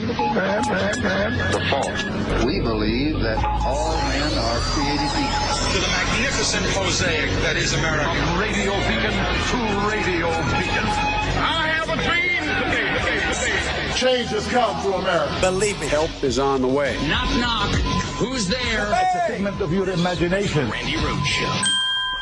The fault. We believe that all men are created equal. To the magnificent mosaic that is America. From radio beacon to radio beacon. I have a dream today. Change has come to America. Believe me. Help is on the way. Knock, knock. Who's there? It's a figment of your imagination. Randi Rhodes Show.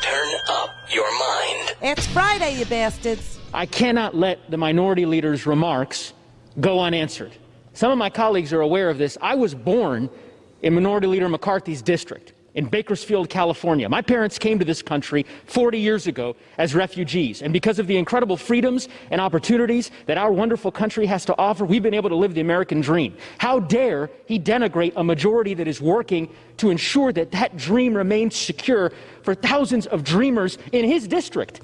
Turn up your mind. It's Friday, you bastards. I cannot let the minority leader's remarks go unanswered. Some of my colleagues are aware of this. I was born in Minority Leader McCarthy's district in Bakersfield, California. My parents came to this country 40 years ago as refugees, and because of the incredible freedoms and opportunities that our wonderful country has to offer, we've been able to live the American dream. How dare he denigrate a majority that is working to ensure that that dream remains secure for thousands of dreamers in his district,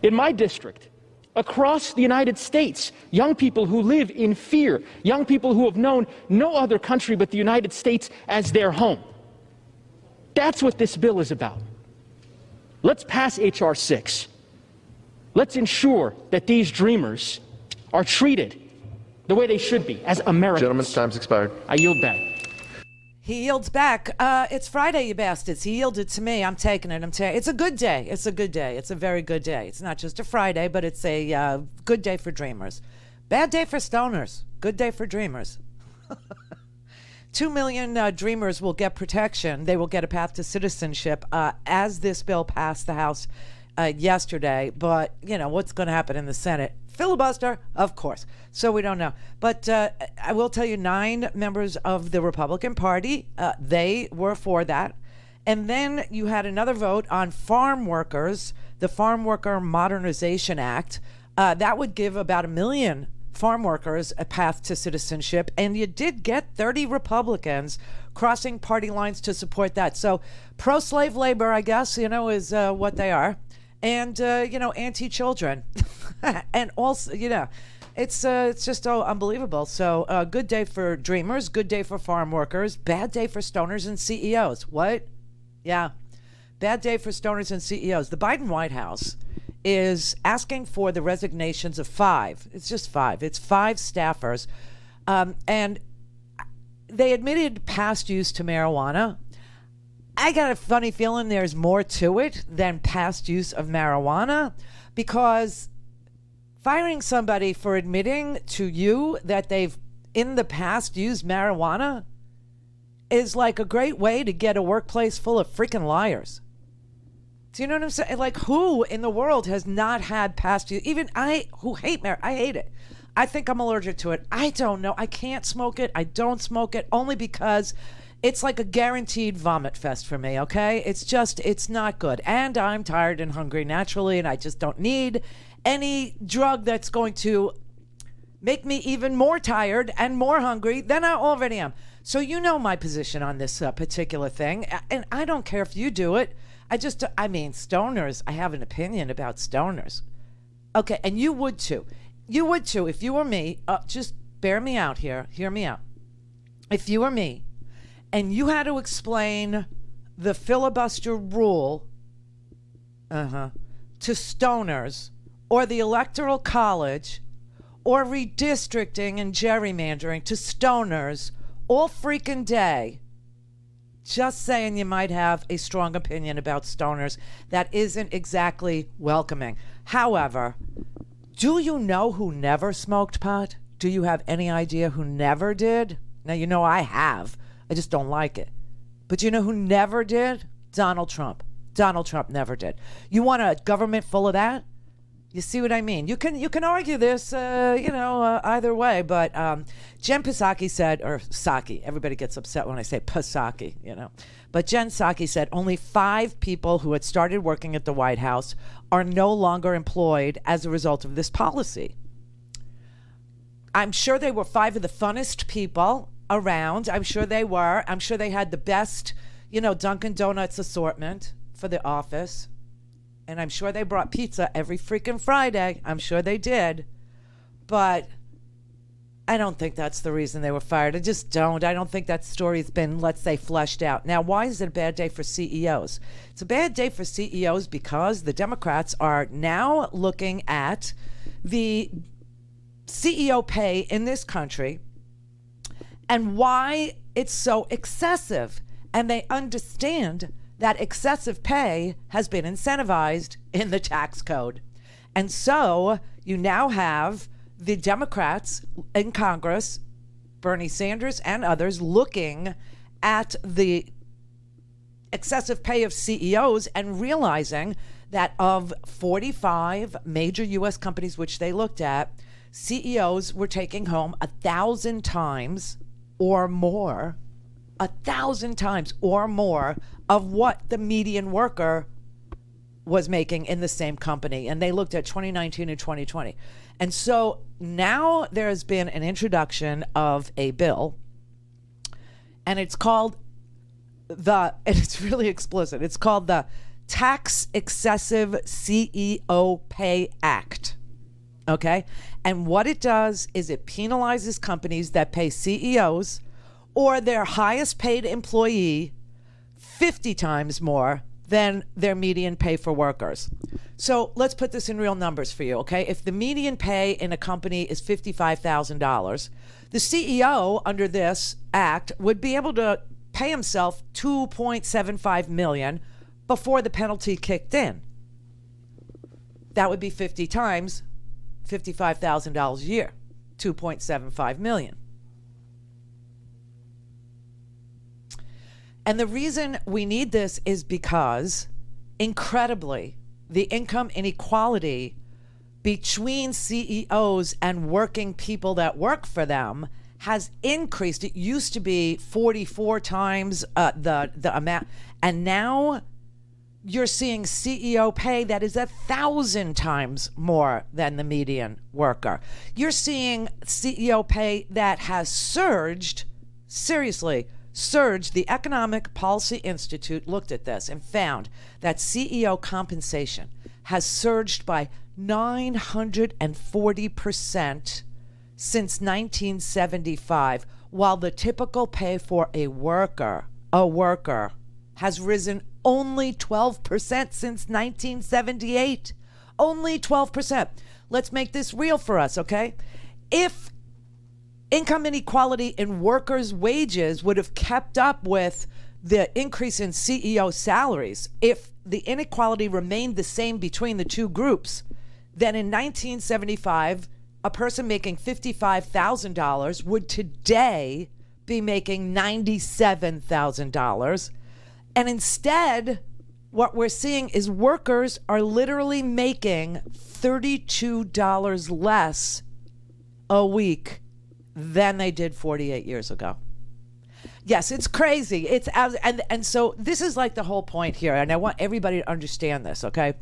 in my district, across the United States, young people who live in fear, young people who have known no other country but the United States as their home. That's what this bill is about. Let's pass H.R. 6. Let's ensure that these dreamers are treated the way they should be, as Americans. Gentlemen's time's expired. I yield back. He yields back. It's Friday, you bastards. He yielded to me. I'm taking it. It's a good day. It's a good day. It's a very good day. It's not just a Friday, but it's a good day for dreamers. Bad day for stoners. Good day for dreamers. 2 million dreamers will get protection. They will get a path to citizenship as this bill passed the House yesterday. But, you know, what's going to happen in the Senate? Filibuster, of course. So we don't know. But I will tell you, 9 members of the Republican Party, they were for that. And then you had another vote on farm workers, the Farm Worker Modernization Act. That would give about 1 million farm workers a path to citizenship, and you did get 30 Republicans crossing party lines to support that. So pro-slave labor, I guess, you know, is what they are, and you know, anti-children, and also, you know, it's just unbelievable. So good day for dreamers, good day for farm workers, bad day for stoners and CEOs. What? Yeah, bad day for stoners and CEOs. The Biden White House is asking for the resignations of 5. It's just 5. It's 5 staffers. And they admitted past use to marijuana. I got a funny feeling there's more to it than past use of marijuana, because firing somebody for admitting to you that they've in the past used marijuana is like a great way to get a workplace full of freaking liars. Do you know what I'm saying? Like, who in the world has not had past use? Even I, who hate marijuana, I hate it. I think I'm allergic to it. I don't know. I can't smoke it. I don't smoke it only because it's like a guaranteed vomit fest for me, okay? It's not good. And I'm tired and hungry naturally, and I just don't need any drug that's going to make me even more tired and more hungry than I already am. So you know my position on this particular thing, and I don't care if you do it. I mean, stoners, I have an opinion about stoners. Okay, and you would too. You would too if you were me. Just bear me out here. Hear me out. If you were me and you had to explain the filibuster rule to stoners, or the Electoral College, or redistricting and gerrymandering to stoners all freaking day, just saying, you might have a strong opinion about stoners that isn't exactly welcoming. However, do you know who never smoked pot? Do you have any idea who never did? Now, you know I have. I just don't like it. But you know who never did? Donald Trump. Donald Trump never did. You want a government full of that? You see what I mean? You can argue this, either way. But Jen Psaki said, or Psaki, everybody gets upset when I say Psaki, you know. But Jen Psaki said only 5 people who had started working at the White House are no longer employed as a result of this policy. I'm sure they were 5 of the funnest people around. I'm sure they were. I'm sure they had the best, Dunkin' Donuts assortment for the office. And I'm sure they brought pizza every freaking Friday. I'm sure they did. But I don't think that's the reason they were fired. I just don't. I don't think that story's been, let's say, fleshed out. Now, why is it a bad day for CEOs? It's a bad day for CEOs because the Democrats are now looking at the CEO pay in this country and why it's so excessive. And they understand that excessive pay has been incentivized in the tax code. And so you now have the Democrats in Congress, Bernie Sanders and others, looking at the excessive pay of CEOs and realizing that of 45 major U.S. companies which they looked at, CEOs were taking home 1,000 times or more, 1,000 times or more of what the median worker was making in the same company. And they looked at 2019 and 2020. And so now there has been an introduction of a bill, and it's called and it's really explicit, it's called the Tax Excessive CEO Pay Act. Okay? And what it does is it penalizes companies that pay CEOs or their highest paid employee 50 times more than their median pay for workers. So let's put this in real numbers for you, okay? If the median pay in a company is $55,000, the CEO under this act would be able to pay himself $2.75 million before the penalty kicked in. That would be 50 times $55,000 a year, $2.75 million. And the reason we need this is because, incredibly, the income inequality between CEOs and working people that work for them has increased. It used to be 44 times the amount, and now you're seeing CEO pay that is 1,000 times more than the median worker. You're seeing CEO pay that has surged, seriously, surged. The Economic Policy Institute looked at this and found that CEO compensation has surged by 940% since 1975, while the typical pay for a worker has risen only 12% since 1978. Only 12%. Let's make this real for us, okay? If income inequality in workers' wages would have kept up with the increase in CEO salaries, if the inequality remained the same between the two groups, then in 1975, a person making $55,000 would today be making $97,000. And instead, what we're seeing is workers are literally making $32 less a week than they did 48 years ago. Yes, it's crazy. And so this is like the whole point here, and I want everybody to understand this, okay?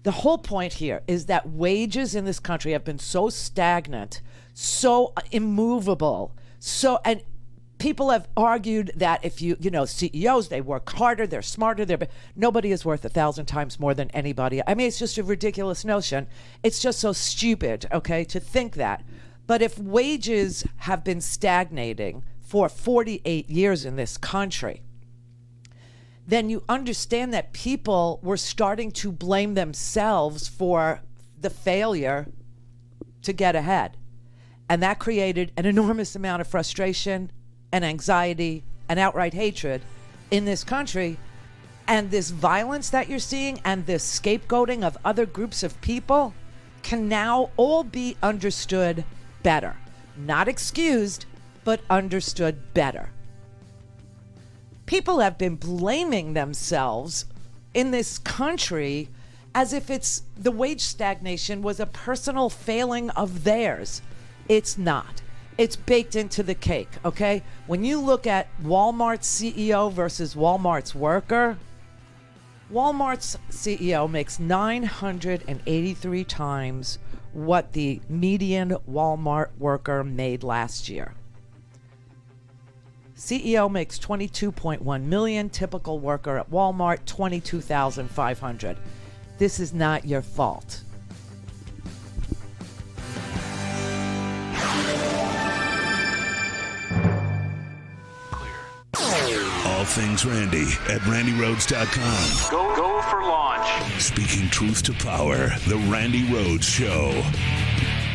The whole point here is that wages in this country have been so stagnant, so immovable, and people have argued that if you CEOs, they work harder, they're smarter, nobody is worth 1,000 times more than anybody. I mean, it's just a ridiculous notion. It's just so stupid, okay, to think that. But if wages have been stagnating for 48 years in this country, then you understand that people were starting to blame themselves for the failure to get ahead. And that created an enormous amount of frustration and anxiety and outright hatred in this country. And this violence that you're seeing and this scapegoating of other groups of people can now all be understood better. Not excused, but understood better. People have been blaming themselves in this country as if the wage stagnation was a personal failing of theirs. It's not. It's baked into the cake, okay? When you look at Walmart's CEO versus Walmart's worker, Walmart's CEO makes 983 times what the median Walmart worker made last year. CEO makes $22.1 million. Typical worker at Walmart, $22,500. This is not your fault. All things Randi at RandiRhodes.com. Go for launch. Speaking truth to power, the Randi Rhodes Show.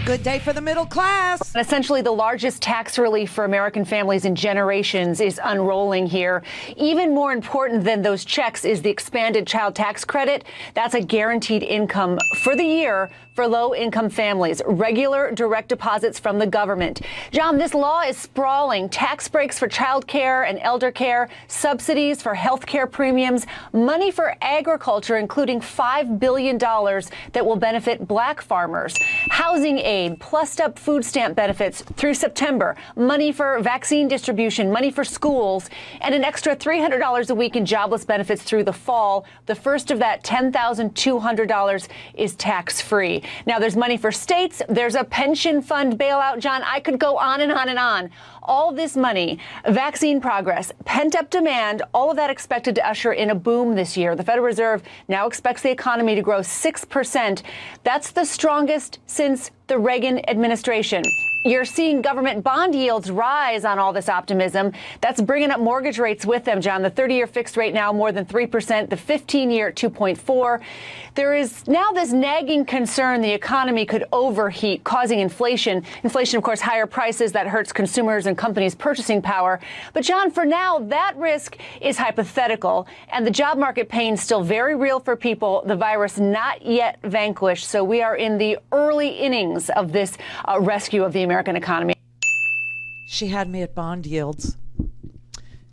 Good day for the middle class. Essentially, the largest tax relief for American families in generations is unrolling here. Even more important than those checks is the expanded child tax credit. That's a guaranteed income for the year for low-income families, regular direct deposits from the government. John, this law is sprawling. Tax breaks for child care and elder care, subsidies for health care premiums, money for agriculture, including $5 billion that will benefit black farmers, housing aid, plussed-up food stamp benefits through September, money for vaccine distribution, money for schools, and an extra $300 a week in jobless benefits through the fall. The first of that, $10,200, is tax-free. Now, there's money for states. There's a pension fund bailout, John. I could go on and on and on. All this money, vaccine progress, pent-up demand, all of that expected to usher in a boom this year. The Federal Reserve now expects the economy to grow 6%. That's the strongest since the Reagan administration. You're seeing government bond yields rise on all this optimism. That's bringing up mortgage rates with them, John. The 30-year fixed rate now more than 3%, the 15-year at 2.4%. There is now this nagging concern the economy could overheat, causing inflation. Inflation, of course, higher prices, that hurts consumers and companies' purchasing power. But, John, for now, that risk is hypothetical, and the job market pain still very real for people, the virus not yet vanquished. So we are in the early innings of this rescue of the American economy. She had me at bond yields.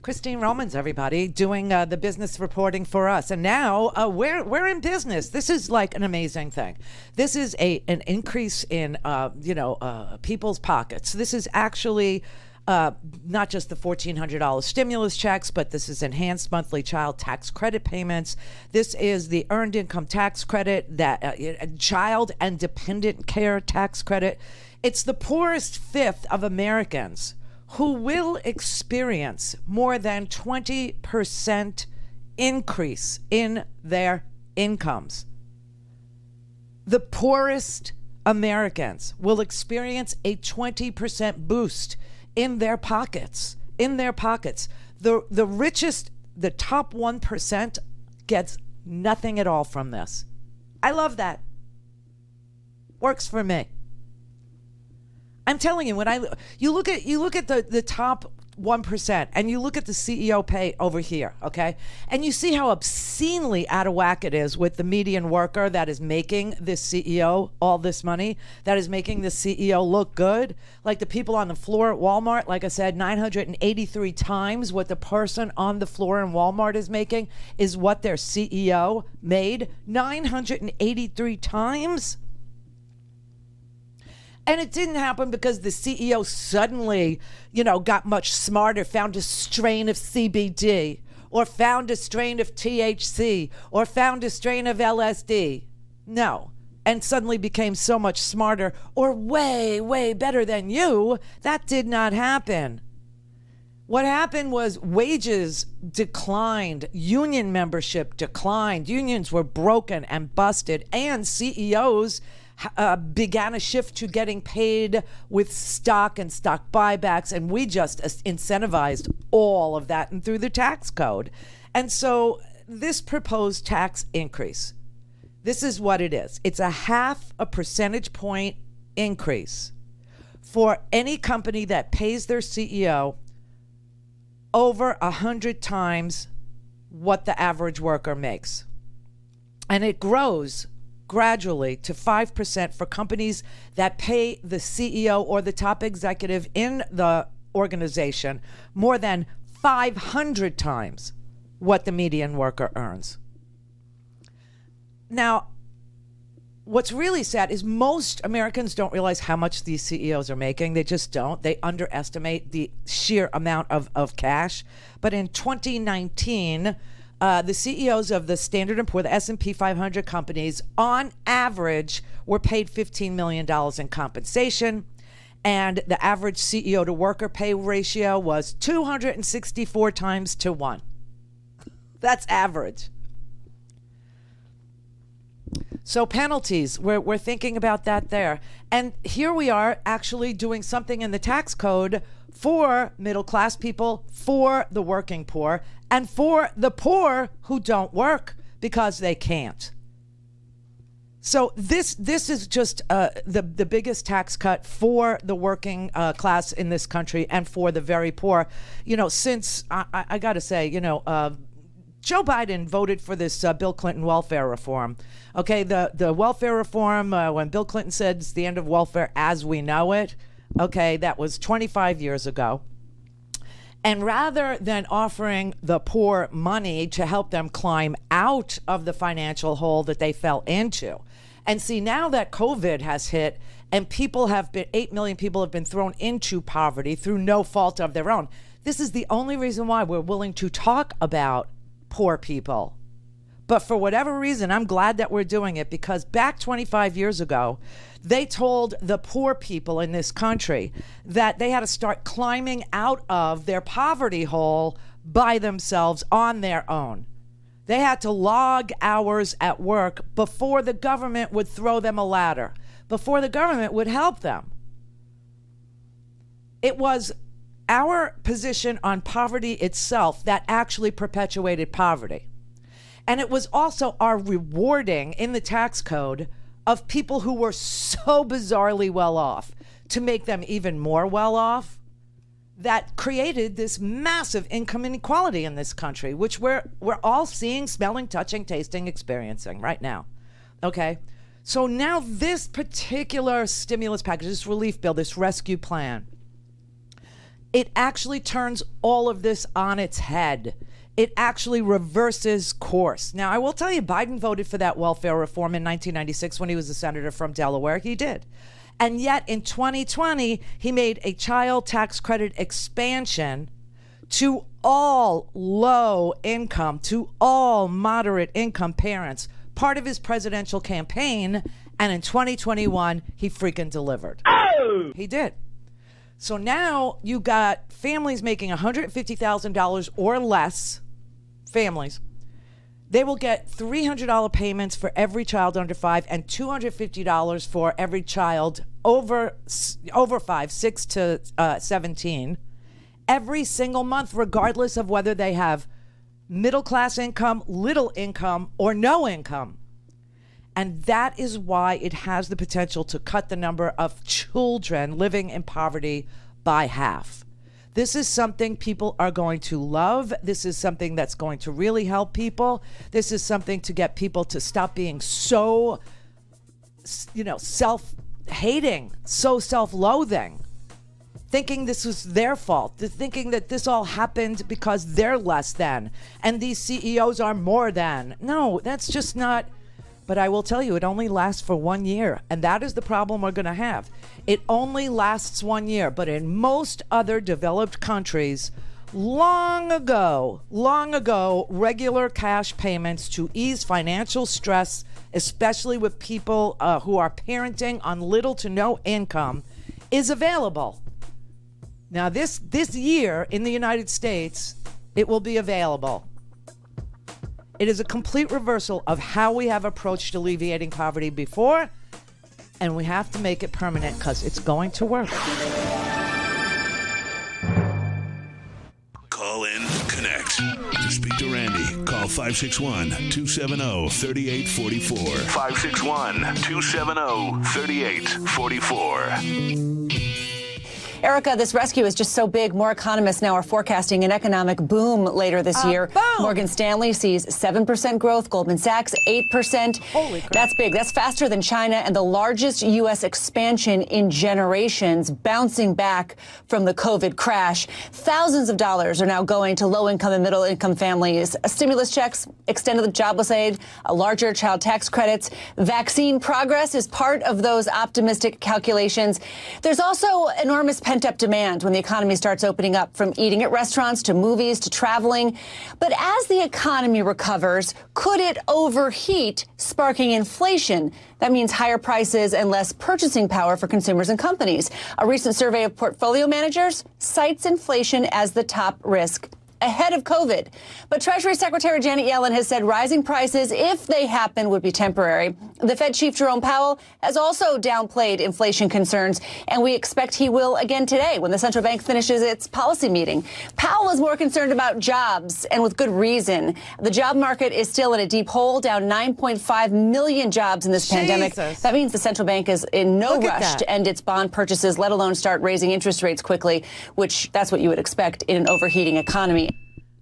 Christine Romans, everybody, doing the business reporting for us. And now we're in business. This is like an amazing thing. This is an increase in, people's pockets. This is actually not just the $1,400 stimulus checks, but this is enhanced monthly child tax credit payments. This is the earned income tax credit, that child and dependent care tax credit. It's the poorest fifth of Americans who will experience more than 20% increase in their incomes. The poorest Americans will experience a 20% boost in their pockets. The richest, the top 1% gets nothing at all from this. I love that. Works for me. I'm telling you, when you look at the top 1% and you look at the CEO pay over here, okay, and you see how obscenely out of whack it is with the median worker that is making this CEO all this money, that is making this CEO look good, like the people on the floor at Walmart, like I said, 983 times what the person on the floor in Walmart is making is what their CEO made. 983 times. And it didn't happen because the CEO suddenly, got much smarter, found a strain of CBD, or found a strain of THC, or found a strain of LSD. No. And suddenly became so much smarter or way, way better than you. That did not happen. What happened was wages declined, union membership declined, unions were broken and busted, and CEOs began a shift to getting paid with stock and stock buybacks, and we just incentivized all of that and through the tax code. And so this proposed tax increase, this is what it is. It's a 0.5 percentage point increase for any company that pays their CEO over 100 times what the average worker makes. And it grows gradually to 5% for companies that pay the CEO or the top executive in the organization more than 500 times what the median worker earns. Now, what's really sad is most Americans don't realize how much these CEOs are making. They just don't. They underestimate the sheer amount of cash. But in 2019, the CEOs of the Standard & Poor's, the S&P 500 companies, on average, were paid $15 million in compensation. And the average CEO to worker pay ratio was 264 times to 1. That's average. So penalties, we're thinking about that there. And here we are actually doing something in the tax code for middle class people, for the working poor, and for the poor who don't work because they can't. So this is just the biggest tax cut for the working class in this country and for the very poor. You know, since I got to say, you know, Joe Biden voted for this Bill Clinton welfare reform. Okay, the welfare reform, when Bill Clinton said it's the end of welfare as we know it, okay, that was 25 years ago. And rather than offering the poor money to help them climb out of the financial hole that they fell into, and see, now that COVID has hit and 8 million people have been thrown into poverty through no fault of their own, this is the only reason why we're willing to talk about poor people. But for whatever reason, I'm glad that we're doing it, because back 25 years ago, they told the poor people in this country that they had to start climbing out of their poverty hole by themselves on their own. They had to log hours at work before the government would throw them a ladder, before the government would help them. It was our position on poverty itself that actually perpetuated poverty. And it was also our rewarding in the tax code of people who were so bizarrely well off to make them even more well off, that created this massive income inequality in this country, which we're all seeing, smelling, touching, tasting, experiencing right now. Okay? So now this particular stimulus package, this relief bill, this rescue plan, it actually turns all of this on its head. It actually reverses course. Now, I will tell you, Biden voted for that welfare reform in 1996 when he was a senator from Delaware. He did. And yet in 2020, he made a child tax credit expansion to all low income, to all moderate income parents, part of his presidential campaign. And in 2021, he freaking delivered. Oh! He did. So now you got families making $150,000 or less, families. They will get $300 payments for every child under 5 and $250 for every child over 5, 6 to 17, every single month, regardless of whether they have middle class income, little income, or no income. And that is why it has the potential to cut the number of children living in poverty by half. This is something people are going to love. This is something that's going to really help people. This is something to get people to stop being so, self-hating, so self-loathing, thinking this was their fault, thinking that this all happened because they're less than, and these CEOs are more than. No, that's just not. But I will tell you, it only lasts for 1 year. And that is the problem we're going to have. It only lasts 1 year. But in most other developed countries, long ago, regular cash payments to ease financial stress, especially with people who are parenting on little to no income, is available. Now, this year in the United States, it will be available. It is a complete reversal of how we have approached alleviating poverty before, and we have to make it permanent because it's going to work. Call in, connect. To speak to Randi, call 561-270-3844. 561-270-3844. Erica, this rescue is just so big. More economists now are forecasting an economic boom later this year. Boom. Morgan Stanley sees 7% growth, Goldman Sachs 8%. Holy crap. That's big. That's faster than China and the largest U.S. expansion in generations, bouncing back from the COVID crash. Thousands of dollars are now going to low-income and middle-income families. Stimulus checks, extended jobless aid, a larger child tax credits. Vaccine progress is part of those optimistic calculations. There's also enormous pent-up demand when the economy starts opening up, from eating at restaurants to movies to traveling. But as the economy recovers, could it overheat, sparking inflation? That means higher prices and less purchasing power for consumers and companies. A recent survey of portfolio managers cites inflation as the top risk. ahead of COVID. But Treasury Secretary Janet Yellen has said rising prices, if they happen, would be temporary. The Fed Chief Jerome Powell has also downplayed inflation concerns, and we expect he will again today when the central bank finishes its policy meeting. Powell is more concerned about jobs, and with good reason. The job market is still in a deep hole, down 9.5 million jobs in this pandemic. That means the central bank is in no rush to end its bond purchases, let alone start raising interest rates quickly, which that's what you would expect in an overheating economy.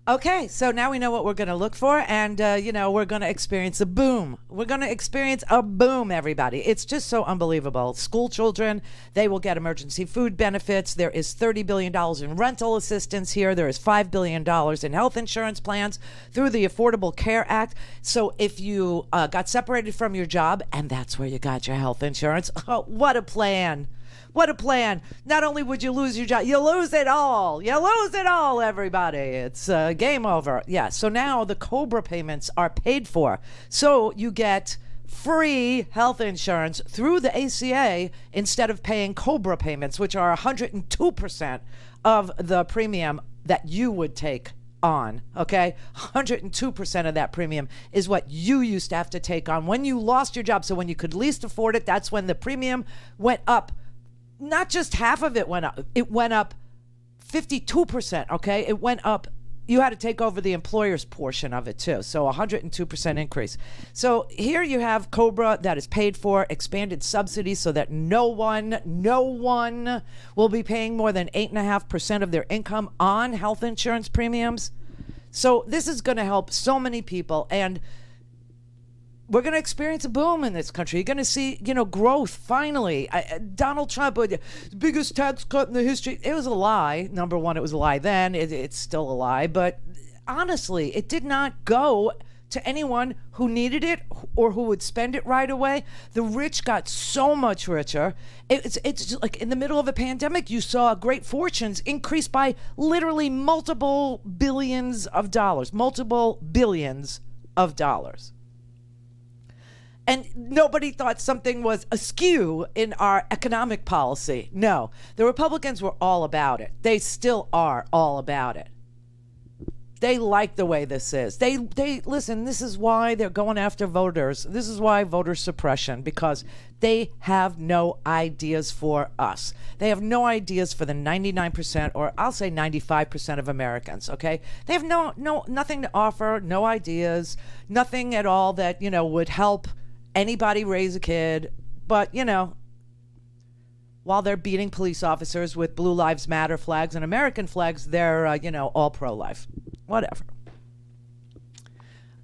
Okay, so now we know what we're going to look for, and, we're going to experience a boom. We're going to experience a boom, everybody. It's just so unbelievable. School children, they will get emergency food benefits. There is $30 billion in rental assistance here. There is $5 billion in health insurance plans through the Affordable Care Act. So if you got separated from your job, and that's where you got your health insurance, oh, what a plan. What a plan. Not only would you lose your job, you lose it all. You lose it all, everybody. It's game over. Yeah, so now the COBRA payments are paid for. So you get free health insurance through the ACA instead of paying COBRA payments, which are 102% of the premium that you would take on, okay? 102% of that premium is what you used to have to take on when you lost your job. So when you could least afford it, that's when the premium went up. Not just half of it went up. It went up 52%, okay? It went up. You had to take over the employer's portion of it, too. So 102% increase. So here you have COBRA that is paid for, expanded subsidies so that no one will be paying more than 8.5% of their income on health insurance premiums. So this is going to help so many people. And we're going to experience a boom in this country. You're going to see, growth finally. Donald Trump, the biggest tax cut in the history. It was a lie. Number one, it was a lie then. It's still a lie. But honestly, it did not go to anyone who needed it or who would spend it right away. The rich got so much richer. It's just like in the middle of a pandemic, you saw great fortunes increase by literally multiple billions of dollars. And nobody thought something was askew in our economic policy. No, the Republicans were all about it. They still are all about it. They like the way this is. They listen, this is why they're going after voters. This is why voter suppression, because they have no ideas for us. They have no ideas for the 99%, or I'll say 95% of Americans, okay? They have nothing to offer, no ideas, nothing at all that, would help anybody raise a kid. But, while they're beating police officers with Blue Lives Matter flags and American flags, they're, all pro-life. Whatever.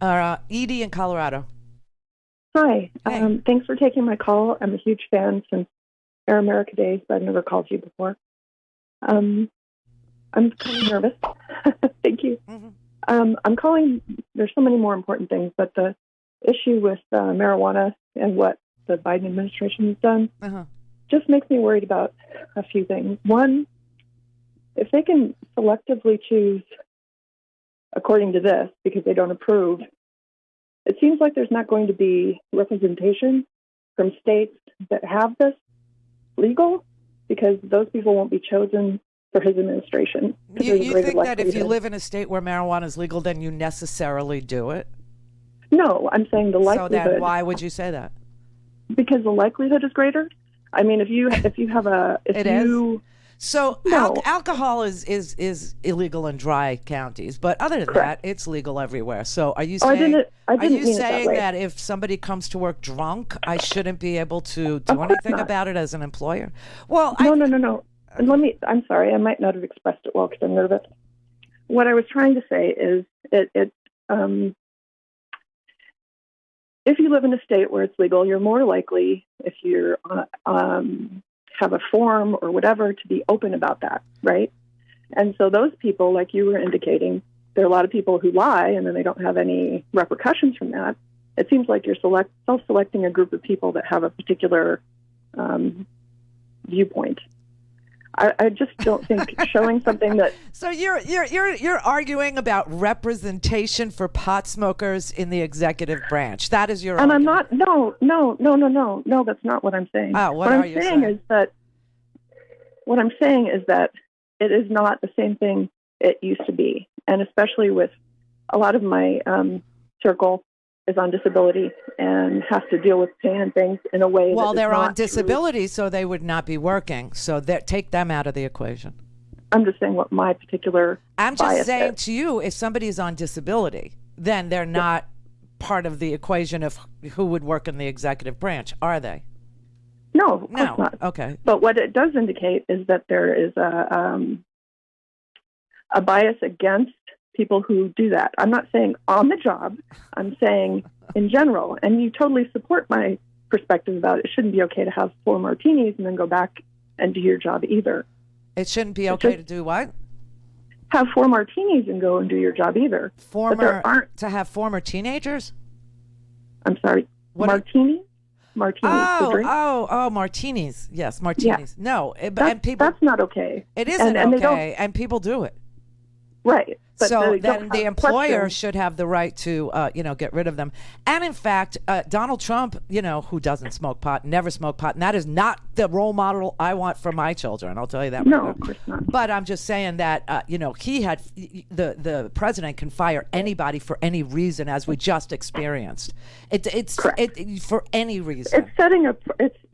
Edie in Colorado. Hi. Hey. Thanks for taking my call. I'm a huge fan since Air America days, but I've never called you before. I'm kind of nervous. Thank you. Mm-hmm. I'm calling. There's so many more important things, but the issue with marijuana and what the Biden administration has done just makes me worried about a few things. One, if they can selectively choose according to this because they don't approve, it seems like there's not going to be representation from states that have this legal because those people won't be chosen for his administration. You think that if you live in a state where marijuana is legal, then you necessarily do it? No, I'm saying the likelihood. So then why would you say that? Because the likelihood is greater. I mean, if you have a So no. Alcohol is illegal in dry counties, but other than Correct. that, it's legal everywhere. So are you saying I didn't mean saying it that if somebody comes to work drunk, I shouldn't be able to do anything about it as an employer? Well, no. And I'm sorry, I might not have expressed it well because I'm nervous. What I was trying to say is if you live in a state where it's legal, you're more likely, if you're have a form or whatever, to be open about that, right? And so those people, like you were indicating, there are a lot of people who lie and then they don't have any repercussions from that. It seems like you're self-selecting a group of people that have a particular viewpoint. I just don't think showing something that. So you're arguing about representation for pot smokers in the executive branch. That is your. And argument. I'm not. No. That's not what I'm saying. What are you saying? What I'm saying is that it is not the same thing it used to be. and especially with a lot of my circle is on disability and has to deal with pain and things in a way. Well, that they're is on not disability, so they would not be working. So take them out of the equation. I'm just saying what my particular. I'm just bias saying is. to you, if somebody is on disability, then they're not part of the equation of who would work in the executive branch, are they? No, of course not. Okay. But what it does indicate is that there is a bias against people who do that. I'm not saying on the job. I'm saying in general. And you totally support my perspective about it shouldn't be okay to have 4 martinis and then go back and do your job either. It shouldn't be okay to do what? Have 4 martinis and go and do your job either. To have former teenagers? I'm sorry. Martinis? Martinis. Oh, martinis. Yes, martinis. Yeah. No, and people. That's not okay. It isn't and okay, and people do it. Right. But so then the employer should have the right to, get rid of them. And in fact, Donald Trump, who doesn't smoke pot, never smoked pot, and that is not the role model I want for my children. I'll tell you that. No, of course not. But I'm just saying that, he had the president can fire anybody for any reason, as we just experienced. It's for any reason. It's setting up.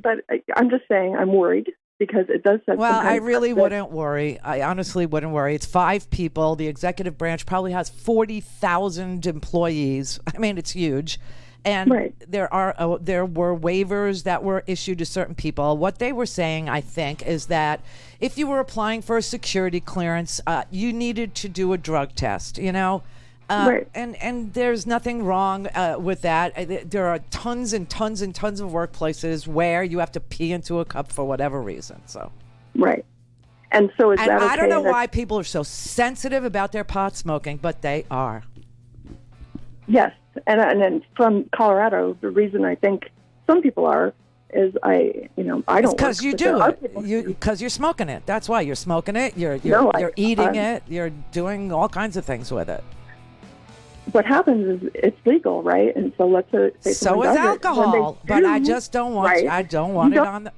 But I'm just saying I'm worried. Because it does set. Well, I really wouldn't worry. I honestly wouldn't worry. It's 5 people. The executive branch probably has 40,000 employees. I mean, it's huge. And there were waivers that were issued to certain people. What they were saying, I think, is that if you were applying for a security clearance, you needed to do a drug test, And there's nothing wrong with that. There are tons and tons and tons of workplaces where you have to pee into a cup for whatever reason. So, right, and so is that okay? I don't know why people are so sensitive about their pot smoking, but they are. Yes, and then from Colorado, the reason I think some people are is I don't. Because you do it. Because you're smoking it. That's why you're smoking it. You're eating it. You're doing all kinds of things with it. What happens is it's legal, right? And so let's say so is alcohol, but I just don't want. Right? I don't want it on the.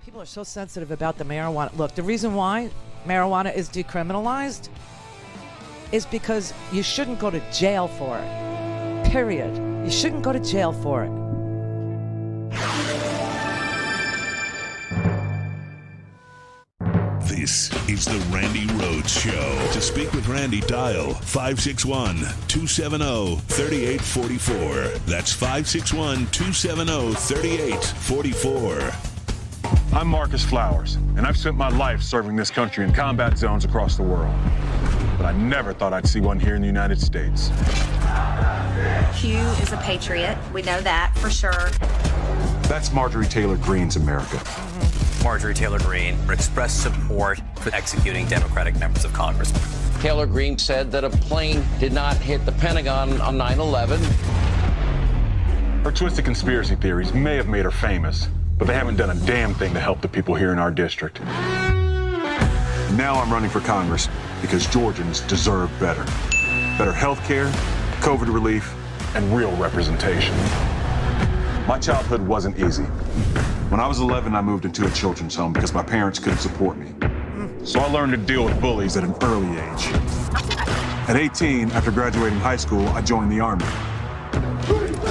People are so sensitive about the marijuana. Look, the reason why marijuana is decriminalized is because you shouldn't go to jail for it. Period. You shouldn't go to jail for it. This is the Randi Rhodes Show. To speak with Randi, dial 561-270-3844. That's 561-270-3844. I'm Marcus Flowers, and I've spent my life serving this country in combat zones across the world. But I never thought I'd see one here in the United States. Q is a patriot. We know that for sure. That's Marjorie Taylor Greene's America. Marjorie Taylor Greene expressed support for executing Democratic members of Congress. Taylor Greene said that a plane did not hit the Pentagon on 9/11. Her twisted conspiracy theories may have made her famous, but they haven't done a damn thing to help the people here in our district. Now I'm running for Congress because Georgians deserve better. Better health care, COVID relief, and real representation. My childhood wasn't easy. When I was 11, I moved into a children's home because my parents couldn't support me. So I learned to deal with bullies at an early age. At 18, after graduating high school, I joined the Army.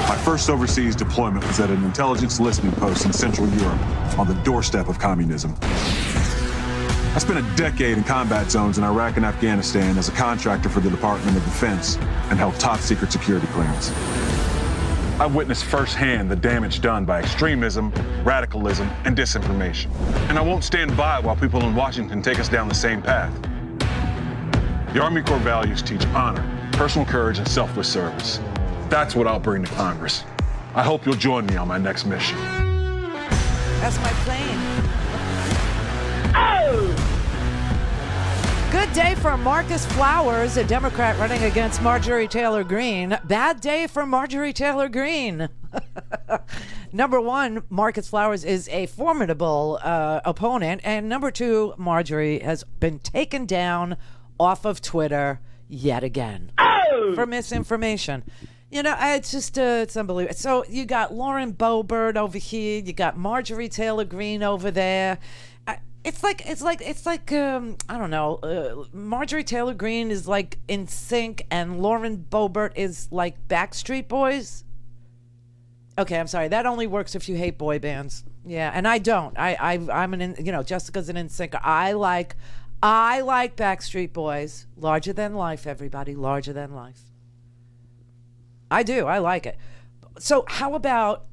My first overseas deployment was at an intelligence listening post in Central Europe on the doorstep of communism. I spent a decade in combat zones in Iraq and Afghanistan as a contractor for the Department of Defense and held top secret security clearance. I witnessed firsthand the damage done by extremism, radicalism, and disinformation. And I won't stand by while people in Washington take us down the same path. The Army Corps values teach honor, personal courage, and selfless service. That's what I'll bring to Congress. I hope you'll join me on my next mission. That's my plane. Oh! Good day for Marcus Flowers, a Democrat running against Marjorie Taylor Greene. Bad day for Marjorie Taylor Greene. Number one, Marcus Flowers is a formidable opponent. And number two, Marjorie has been taken down off of Twitter yet again for misinformation. It's just, it's unbelievable. So you got Lauren Boebert over here. You got Marjorie Taylor Greene over there. It's like I don't know. Marjorie Taylor Greene is like In Sync, and Lauren Boebert is like Backstreet Boys. Okay, I'm sorry. That only works if you hate boy bands. Yeah, and I don't. I'm Jessica's an In Sync. I like Backstreet Boys. Larger than life, everybody. Larger than life. I do. I like it. So how about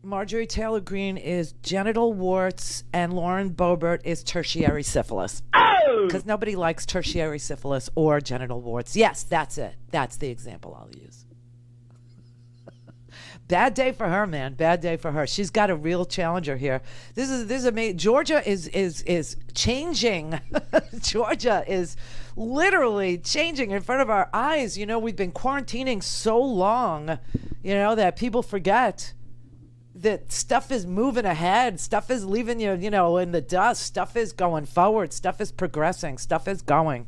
Marjorie Taylor Greene is genital warts and Lauren Boebert is tertiary syphilis? Because nobody likes tertiary syphilis or genital warts. Yes, that's it. That's the example I'll use. Bad day for her, man. Bad day for her. She's got a real challenger here. This is amazing. Georgia is changing. Georgia is literally changing in front of our eyes. You know, we've been quarantining so long, that people forget that stuff is moving ahead. Stuff is leaving you, in the dust. Stuff is going forward. Stuff is progressing. Stuff is going.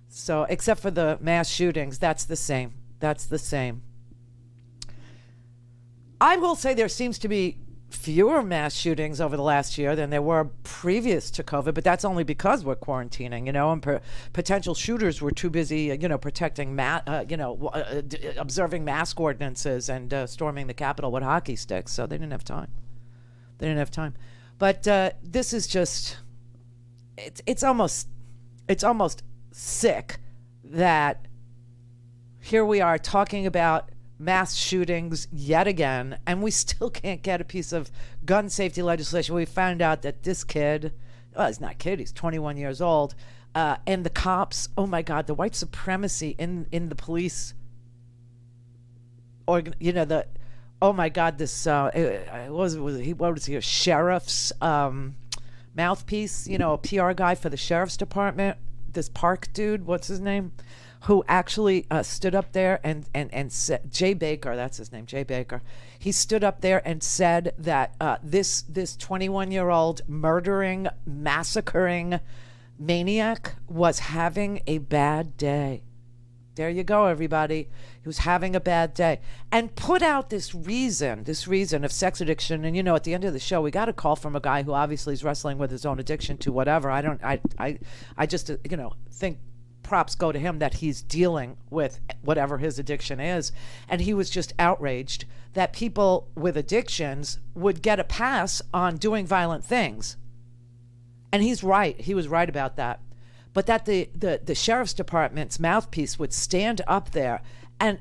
So, except for the mass shootings, that's the same. That's the same. I will say there seems to be fewer mass shootings over the last year than there were previous to COVID, but that's only because we're quarantining, and potential shooters were too busy, protecting, observing mask ordinances and storming the Capitol with hockey sticks, so they didn't have time. But this is just, it's almost sick that here we are talking about mass shootings yet again, and we still can't get a piece of gun safety legislation. We found out that this kid, he's not a kid, he's 21 years old, and the cops, oh my God, the white supremacy in the police, oh my God, this, what was he, a sheriff's mouthpiece, a PR guy for the sheriff's department, this Park dude, what's his name? Who actually stood up there and said, Jay Baker, that's his name, Jay Baker. He stood up there and said that this 21-year-old murdering, massacring maniac was having a bad day. There you go, everybody. He was having a bad day. And put out this reason of sex addiction. And, at the end of the show, we got a call from a guy who obviously is wrestling with his own addiction to whatever. I just, think props go to him that he's dealing with whatever his addiction is. And he was just outraged that people with addictions would get a pass on doing violent things. And he's right. He was right about that. But that the sheriff's department's mouthpiece would stand up there and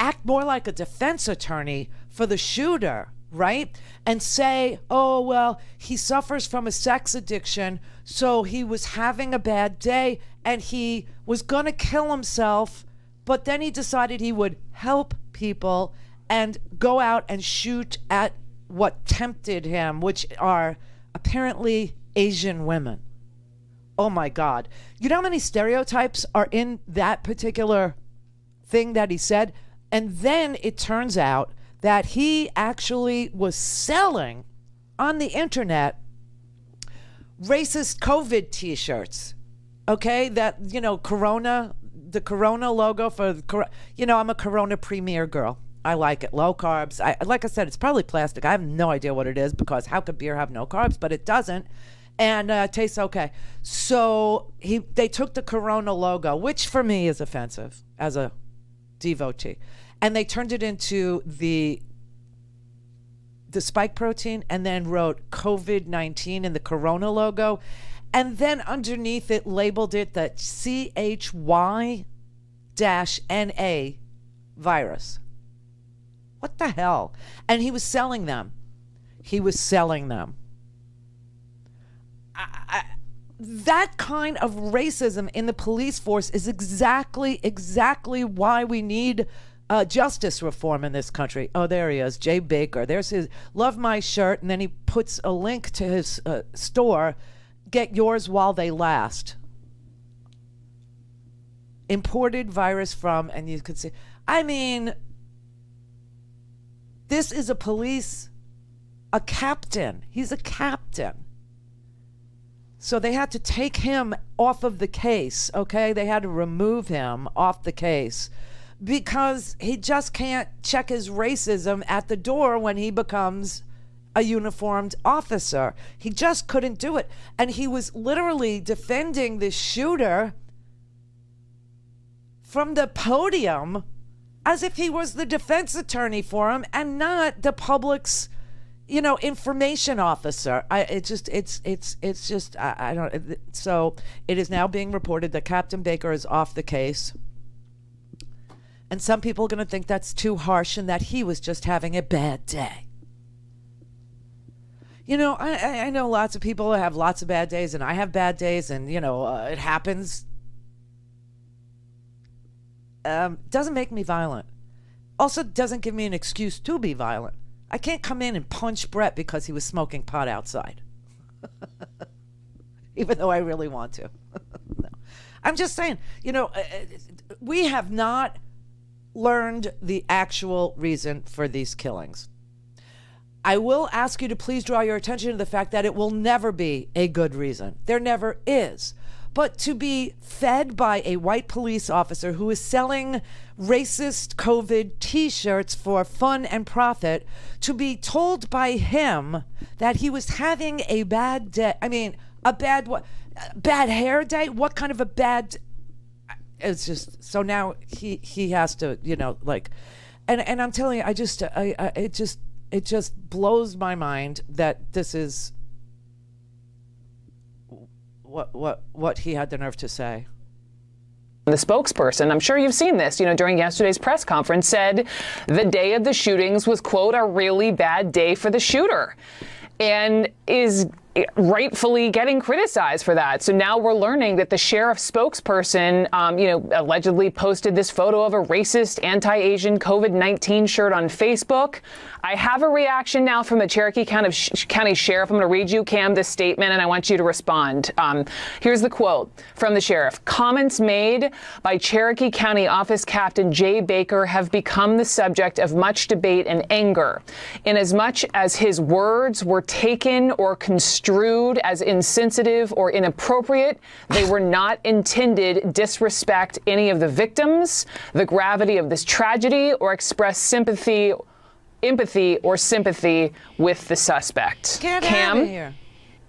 act more like a defense attorney for the shooter, right? And say, oh, well, he suffers from a sex addiction, so he was having a bad day and he was going to kill himself, but then he decided he would help people and go out and shoot at what tempted him, which are apparently Asian women. Oh my God. You know how many stereotypes are in that particular thing that he said? And then it turns out that he actually was selling on the internet racist COVID t-shirts. Okay, that, Corona, the Corona logo for, I'm a Corona Premier girl. I like it. Low carbs. Like I said, it's probably plastic. I have no idea what it is, because how could beer have no carbs? But it doesn't. And it tastes okay. So they took the Corona logo, which for me is offensive as a devotee, and they turned it into the spike protein, and then wrote COVID-19 in the Corona logo, and then underneath it labeled it the CHY-NA virus. What the hell? And he was selling them. That kind of racism in the police force is exactly why we need justice reform in this country. Oh, there he is, Jay Baker. There's his love my shirt, and then he puts a link to his store. Get yours while they last. Imported virus from, and you could see. I mean, this is a captain. He's a captain. So they had to take him off of the case, okay? They had to remove him off the case because he just can't check his racism at the door when he becomes a uniformed officer. He just couldn't do it. And he was literally defending the shooter from the podium as if he was the defense attorney for him and not the public's, information officer. So it is now being reported that Captain Baker is off the case. And some people are going to think that's too harsh and that he was just having a bad day. I know lots of people have lots of bad days, and I have bad days, and, it happens. Doesn't make me violent. Also doesn't give me an excuse to be violent. I can't come in and punch Brett because he was smoking pot outside. Even though I really want to. No. I'm just saying, we have not learned the actual reason for these killings. I will ask you to please draw your attention to the fact that it will never be a good reason. There never is. But to be fed by a white police officer who is selling racist COVID t-shirts for fun and profit, to be told by him that he was having a bad day. I mean, a bad hair day? What kind of a bad... It's just... So now he has to, And I'm telling you, it just blows my mind that this is... what he had the nerve to say. The spokesperson, I'm sure you've seen this, during yesterday's press conference, said the day of the shootings was, quote, a really bad day for the shooter, and is rightfully getting criticized for that. So now we're learning that the sheriff's spokesperson, allegedly posted this photo of a racist anti-Asian COVID-19 shirt on Facebook. I have a reaction now from the Cherokee County Sheriff. I'm going to read you, Cam, this statement, and I want you to respond. Here's the quote from the sheriff. Comments made by Cherokee County Office Captain Jay Baker have become the subject of much debate and anger. Inasmuch as his words were taken or construed as insensitive or inappropriate, they were not intended to disrespect any of the victims, the gravity of this tragedy, or express empathy or sympathy with the suspect. Get Cam, out of here.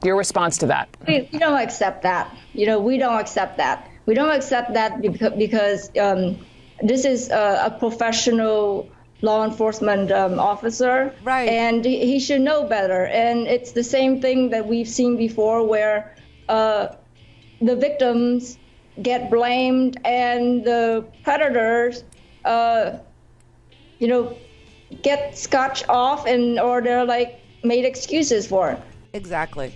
Your response to that? We don't accept that. We don't accept that. We don't accept that because this is a professional law enforcement officer, right? And he should know better. And it's the same thing that we've seen before, where the victims get blamed and the predators, get scotched off, or they're made excuses for it. Exactly.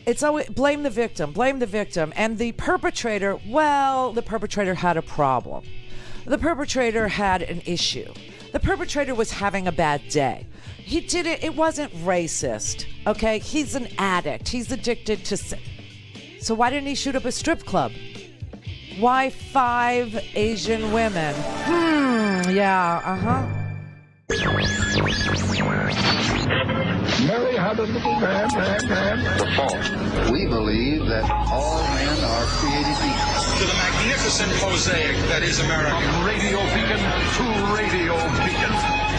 It's always blame the victim, and the perpetrator. Well, the perpetrator had a problem. The perpetrator had an issue. The perpetrator was having a bad day. He did it. It wasn't racist. Okay, he's an addict. He's addicted to. So why didn't he shoot up a strip club? Why 5 Asian women? Yeah, Mary had a little man. The fault. We believe that all men are created equal. To the magnificent mosaic that is America. From radio beacon to radio beacon.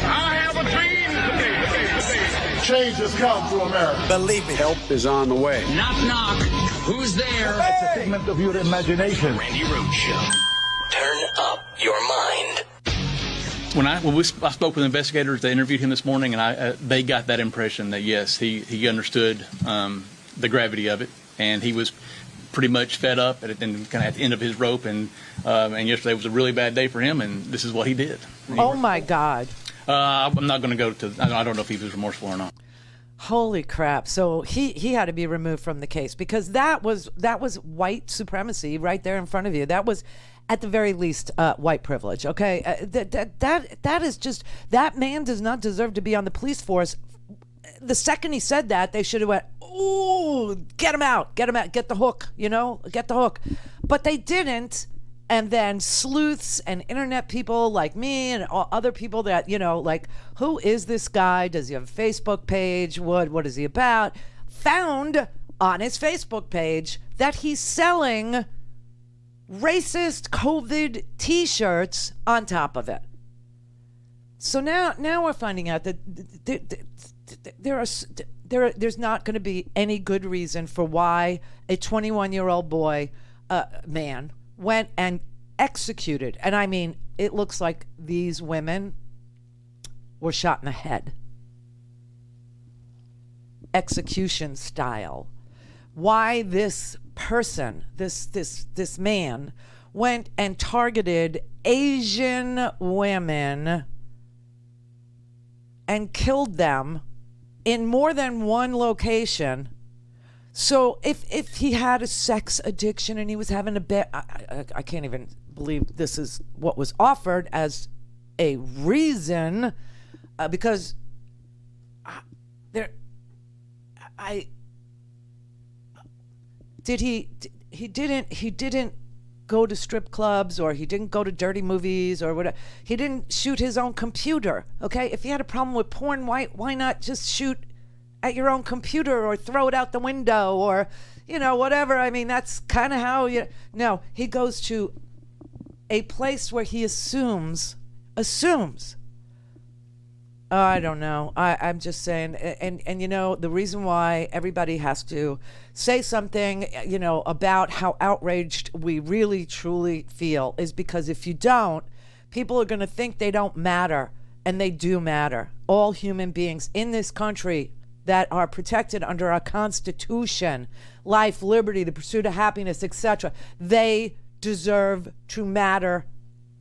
I have a dream today. Change has come to America. Believe me. Help is on the way. Knock, knock. Who's there? It's a figment of your imagination. Randi Rhodes Show. Turn up your mind. I spoke with investigators, they interviewed him this morning, and they got that impression that, yes, he understood the gravity of it, and he was pretty much fed up and kind of at the end of his rope, and yesterday was a really bad day for him, and this is what he did. Oh, my God. I'm not going to go to, I don't know if he was remorseful or not. Holy crap. So he had to be removed from the case, because that was white supremacy right there in front of you. That was, at the very least, white privilege. Okay, that is just, that man does not deserve to be on the police force. The second he said that, they should have went, ooh, get him out, get the hook, get the hook. But they didn't. And then sleuths and internet people like me and other people that, who is this guy? Does he have a Facebook page? What is he about? Found on his Facebook page that he's selling racist COVID t-shirts on top of it. So now we're finding out that there's not going to be any good reason for why a 21-year-old boy, man, went and executed. And I mean, it looks like these women were shot in the head. Execution style. Why this person, this man, went and targeted Asian women and killed them in more than one location. So if he had a sex addiction and he was having I can't even believe this is what was offered as a reason, because he didn't go to strip clubs, or he didn't go to dirty movies or whatever. He didn't shoot his own computer. Okay, if you had a problem with porn, why not just shoot at your own computer or throw it out the window or whatever. I mean, that's kind of how no, he goes to a place where he assumes I don't know. I'm just saying, and the reason why everybody has to say something, about how outraged we really truly feel is because if you don't, people are going to think they don't matter, and they do matter. All human beings in this country that are protected under our Constitution, life, liberty, the pursuit of happiness, etc., they deserve to matter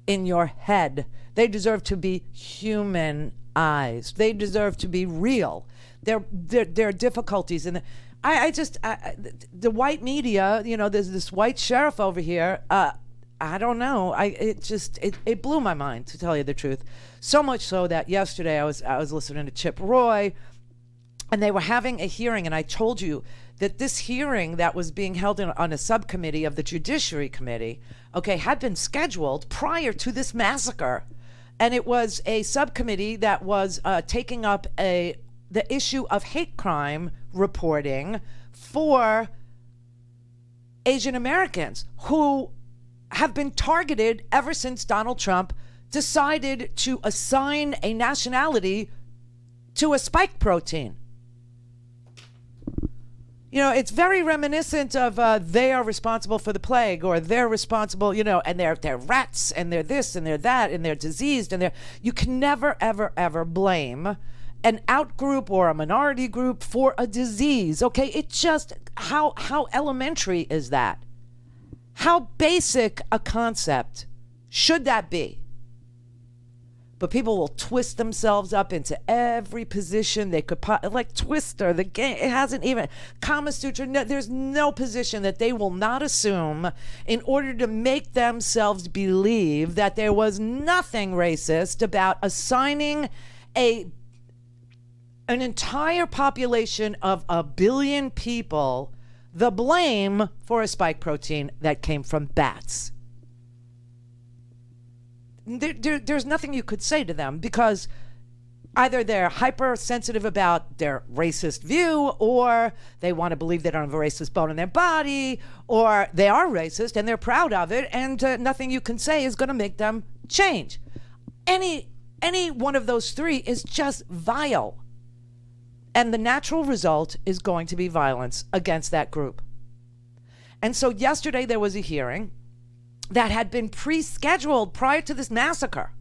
in your head. They deserve to be human. They deserve to be real. There are difficulties, and the white media. There's this white sheriff over here. I don't know. It blew my mind, to tell you the truth. So much so that yesterday I was listening to Chip Roy, and they were having a hearing, and I told you that this hearing that was being held on a subcommittee of the Judiciary Committee, had been scheduled prior to this massacre. And it was a subcommittee that was taking up the issue of hate crime reporting for Asian Americans who have been targeted ever since Donald Trump decided to assign a nationality to a spike protein. It's very reminiscent of they are responsible for the plague, or they're responsible, and they're rats, and they're this, and they're that, and they're diseased, and you can never, ever, ever blame an out-group or a minority group for a disease, okay? It's just, how elementary is that? How basic a concept should that be? But people will twist themselves up into every position they could, like Twister, the game. It hasn't even, Kama Sutra, there's no position that they will not assume in order to make themselves believe that there was nothing racist about assigning an entire population of 1 billion people the blame for a spike protein that came from bats. There's nothing you could say to them, because either they're hypersensitive about their racist view, or they want to believe they don't have a racist bone in their body, or they are racist and they're proud of it, and nothing you can say is going to make them change. Any one of those three is just vile. And the natural result is going to be violence against that group. And so yesterday there was a hearing that had been pre-scheduled prior to this massacre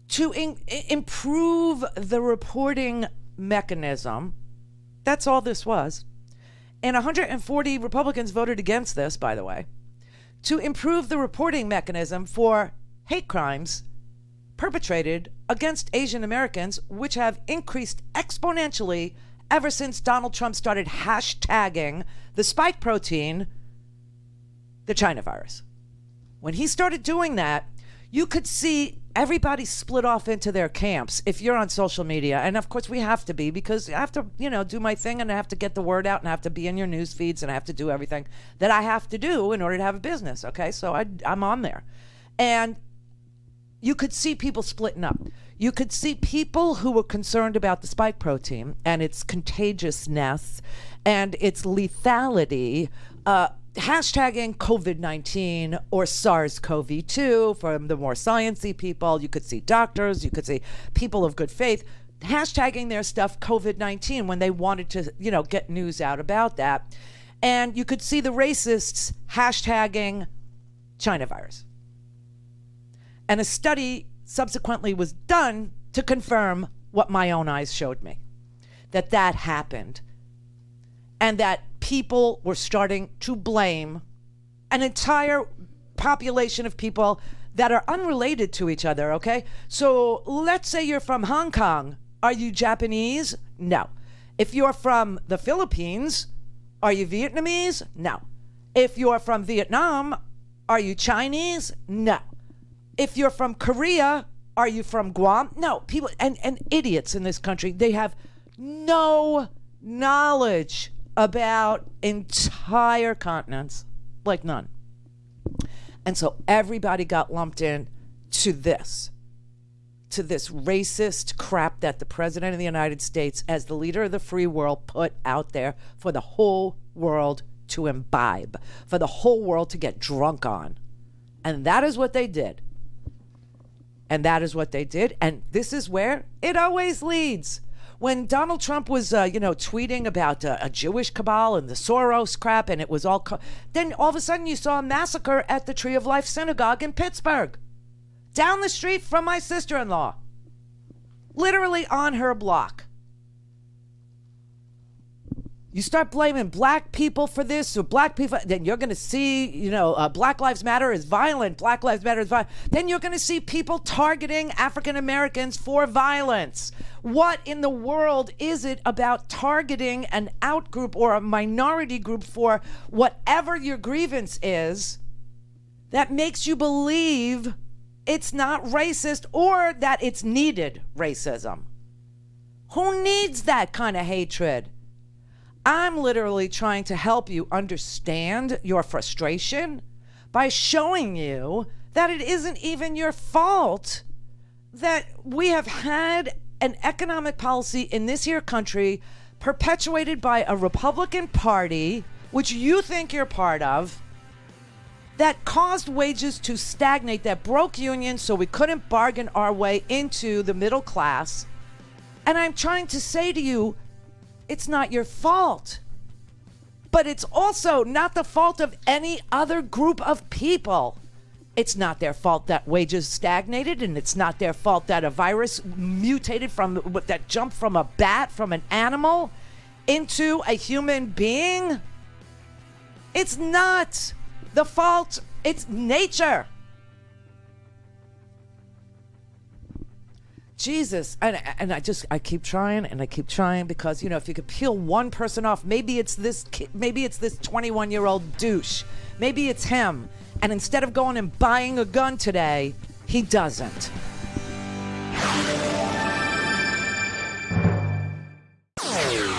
to improve the reporting mechanism. That's all this was. And 140 Republicans voted against this, by the way, to improve the reporting mechanism for hate crimes perpetrated against Asian Americans, which have increased exponentially ever since Donald Trump started hashtagging the spike protein, the China virus. When he started doing that, you could see everybody split off into their camps if you're on social media. And of course we have to be, because I have to, do my thing, and I have to get the word out, and I have to be in your news feeds, and I have to do everything that I have to do in order to have a business. Okay. So I'm on there, and you could see people splitting up. You could see people who were concerned about the spike protein and its contagiousness and its lethality, hashtagging COVID-19 or SARS-CoV-2 from the more sciencey people. You could see doctors, you could see people of good faith hashtagging their stuff COVID-19 when they wanted to, get news out about that. And you could see the racists hashtagging China virus. And a study subsequently was done to confirm what my own eyes showed me, that happened. And that people were starting to blame an entire population of people that are unrelated to each other, okay? So let's say you're from Hong Kong. Are you Japanese? No. If you're from the Philippines, are you Vietnamese? No. If you're from Vietnam, are you Chinese? No. If you're from Korea, are you from Guam? No. People and idiots in this country, they have no knowledge about entire continents, like none. And so everybody got lumped in to this racist crap that the president of the United States, as the leader of the free world, put out there for the whole world to imbibe, for the whole world to get drunk on. And that is what they did. And that is what they did. And this is where it always leads. When Donald Trump was, tweeting about a Jewish cabal and the Soros crap, and it was all... then all of a sudden you saw a massacre at the Tree of Life Synagogue in Pittsburgh. Down the street from my sister-in-law. Literally on her block. You start blaming black people for this or black people, then you're going to see, Black Lives Matter is violent. Black Lives Matter is violent. Then you're going to see people targeting African Americans for violence. What in the world is it about targeting an outgroup or a minority group for whatever your grievance is that makes you believe it's not racist or that it's needed racism? Who needs that kind of hatred? I'm literally trying to help you understand your frustration by showing you that it isn't even your fault that we have had an economic policy in this here country perpetuated by a Republican Party, which you think you're part of, that caused wages to stagnate, that broke unions so we couldn't bargain our way into the middle class. And I'm trying to say to you, it's not your fault. But it's also not the fault of any other group of people. It's not their fault that wages stagnated, and it's not their fault that a virus mutated that jumped from a bat, from an animal, into a human being. It's not the fault. It's nature. Jesus, and I keep trying and I keep trying because, if you could peel one person off, maybe it's this 21-year-old douche. Maybe it's him. And instead of going and buying a gun today, he doesn't.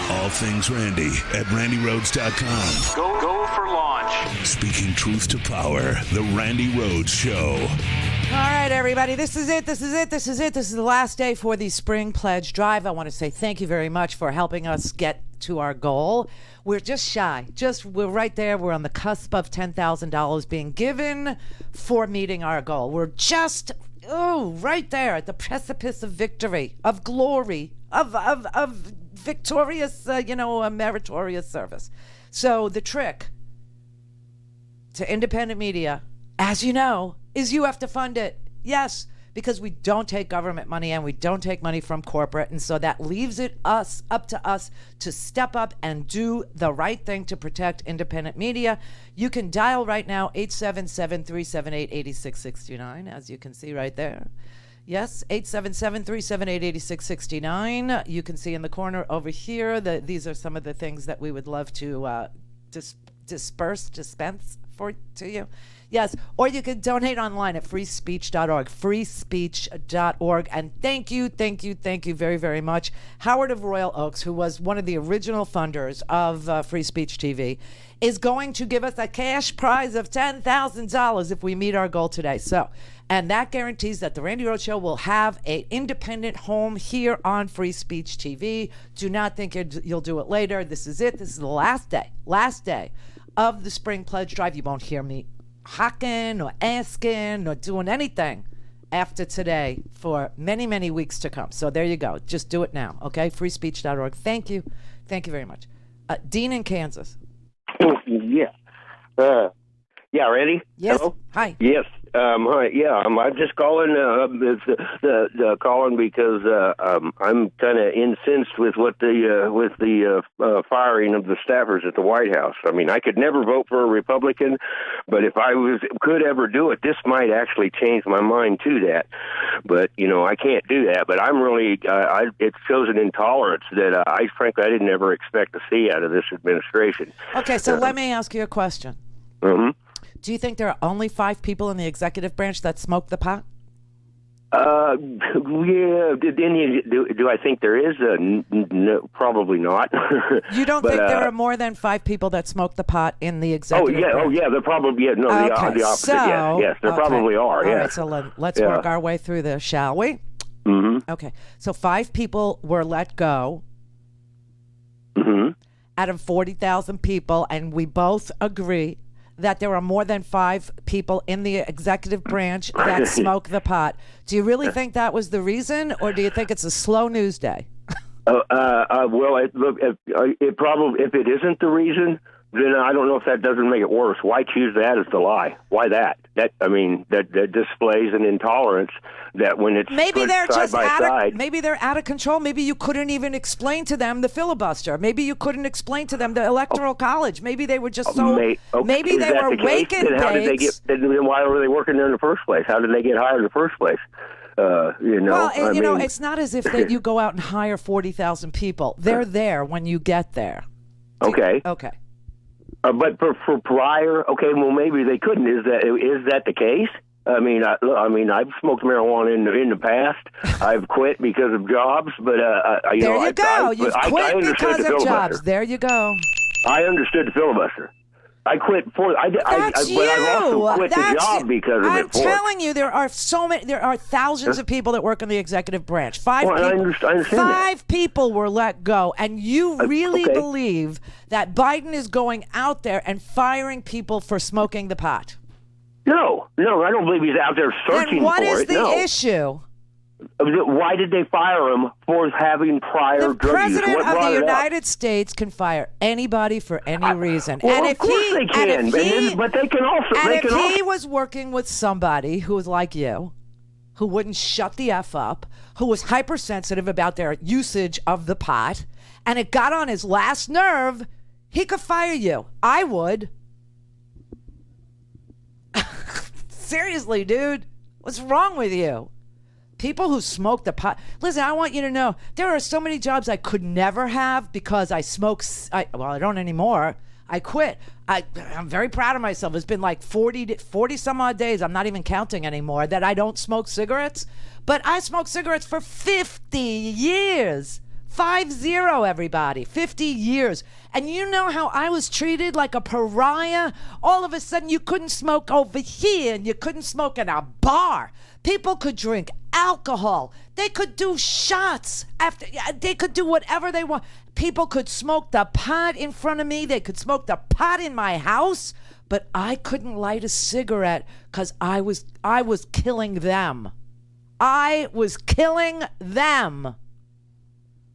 All things Randi at RandiRhodes.com. Go for launch. Speaking truth to power, the Randi Rhodes Show. All right, everybody, this is it. This is the last day for the Spring Pledge Drive. I want to say thank you very much for helping us get to our goal. We're just shy. We're right there. We're on the cusp of $10,000 being given for meeting our goal. We're just, right there at the precipice of victory, of glory, of victorious, meritorious service. So the trick to independent media, as you know, is you have to fund it. Yes, because we don't take government money and we don't take money from corporate. And so that leaves it up to us to step up and do the right thing to protect independent media. You can dial right now 877-378-8669, as you can see right there. Yes, 877-378-8669. You can see in the corner over here that these are some of the things that we would love to dispense to you. Yes, or you can donate online at freespeech.org, freespeech.org. And thank you very, very much. Howard of Royal Oaks, who was one of the original funders of Free Speech TV, is going to give us a cash prize of $10,000 if we meet our goal today. So, and that guarantees that the Randi Rhodes Show will have an independent home here on Free Speech TV. Do not think you'll do it later. This is it. This is the last day of the Spring Pledge Drive. You won't hear me hawking or asking or doing anything after today for many, many weeks to come. So there you go. Just do it now, okay? freespeech.org. Thank you. Thank you very much. Dean in Kansas. Yeah. Yeah, Randy? Yes. Hello? Hi. Yes. Hi. Yeah, I'm just calling the calling because I'm kind of incensed with what the firing of the staffers at the White House. I mean, I could never vote for a Republican, but if I could ever do it, this might actually change my mind to that. But I can't do that. But I'm really it shows an intolerance that frankly I didn't ever expect to see out of this administration. Okay, so let me ask you a question. Mm-hmm. Do you think there are only 5 people in the executive branch that smoke the pot? Yeah. Do I think there is? No, probably not. You don't think there are more than 5 people that smoke the pot in the executive branch? Oh, yeah. There probably, no, okay, the opposite. so, Yes, there probably are. All Yeah. right, so let's work our way through this, shall we? Mm-hmm. Okay, so 5 people were let go out of 40,000 people, and we both agree that there are more than 5 people in the executive branch that smoke the pot. Do you really think that was the reason, or do you think it's a slow news day? Well, it probably, if it isn't the reason, then I don't know if that doesn't make it worse. Why choose that as the lie? Why that? That displays an intolerance that when it's maybe they're side just by side. maybe they're out of control. Maybe you couldn't even explain to them the filibuster. Maybe you couldn't explain to them the electoral college. Maybe they were just so. Maybe they were waking Then how did they get? Then why were they working there in the first place? How did they get hired in the first place? Well, it's not as if that you go out and hire 40,000 people. They're there when you get there. Okay. Okay. But for prior, okay, well maybe they couldn't. Is that the case? I mean, I've smoked marijuana in the past. I've quit because of jobs, but there you go. You've quit because of jobs. There you go. I understood the filibuster. I quit but I've also quit the job because of it. I'm telling you, there are thousands of people that work in the executive branch. 5 people, I understand 5 people were let go, and you really believe that Biden is going out there and firing people for smoking the pot? No, I don't believe he's out there searching for it. Then what is the issue? Why did they fire him for having prior drug use? The President of the United States can fire anybody for any reason. Well, and of if course he, they can. But they can also. And if he was working with somebody who was like you, who wouldn't shut the F up, who was hypersensitive about their usage of the pot, and it got on his last nerve, he could fire you. I would. Seriously, dude. What's wrong with you? People who smoke the pot. Listen, I want you to know there are so many jobs I could never have because I smoke. I don't anymore. I quit. I'm very proud of myself. It's been like 40 some odd days. I'm not even counting anymore that I don't smoke cigarettes. But I smoked cigarettes for 50 years. 50, everybody. 50 years. And you know how I was treated like a pariah? All of a sudden, you couldn't smoke over here and you couldn't smoke in a bar. People could drink alcohol. They could do shots. They could do whatever they want. People could smoke the pot in front of me. They could smoke the pot in my house. But I couldn't light a cigarette because I was killing them. I was killing them.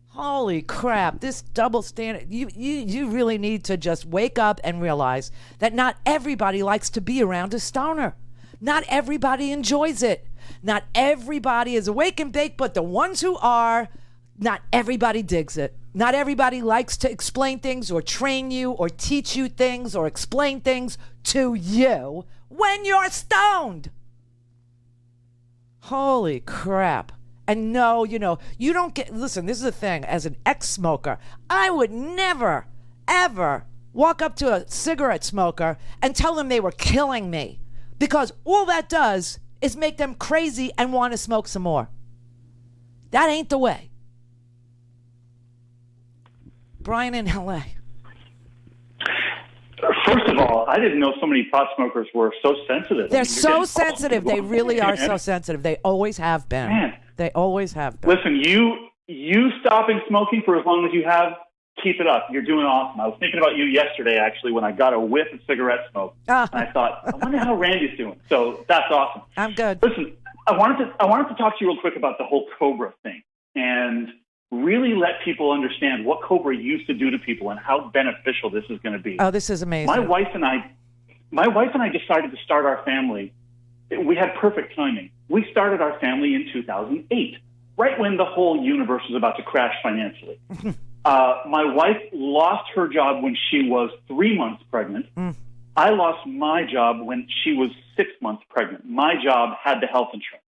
Holy crap, this double standard. You really need to just wake up and realize that not everybody likes to be around a stoner. Not everybody enjoys it. Not everybody is awake and baked, but the ones who are, not everybody digs it. Not everybody likes to explain things or train you or teach you things or explain things to you when you're stoned. Holy crap. And no, you don't get, listen, this is the thing, as an ex-smoker, I would never, ever walk up to a cigarette smoker and tell them they were killing me, because all that does is make them crazy and want to smoke some more. That ain't the way. Brian in LA. First of all, I didn't know so many pot smokers were so sensitive. They're so sensitive. They really are so sensitive. They always have been. Man. They always have been. Listen, you stopping smoking for as long as you have Keep it up. You're doing awesome. I was thinking about you yesterday, actually, when I got a whiff of cigarette smoke. And I thought, I wonder how Randy's doing. So that's awesome. I'm good. Listen, I wanted to talk to you real quick about the whole Cobra thing and really let people understand what Cobra used to do to people and how beneficial this is going to be. Oh, this is amazing. My wife and I decided to start our family. We had perfect timing. We started our family in 2008, right when the whole universe was about to crash financially. My wife lost her job when she was 3 months pregnant. I lost my job when she was 6 months pregnant. My job had the health insurance.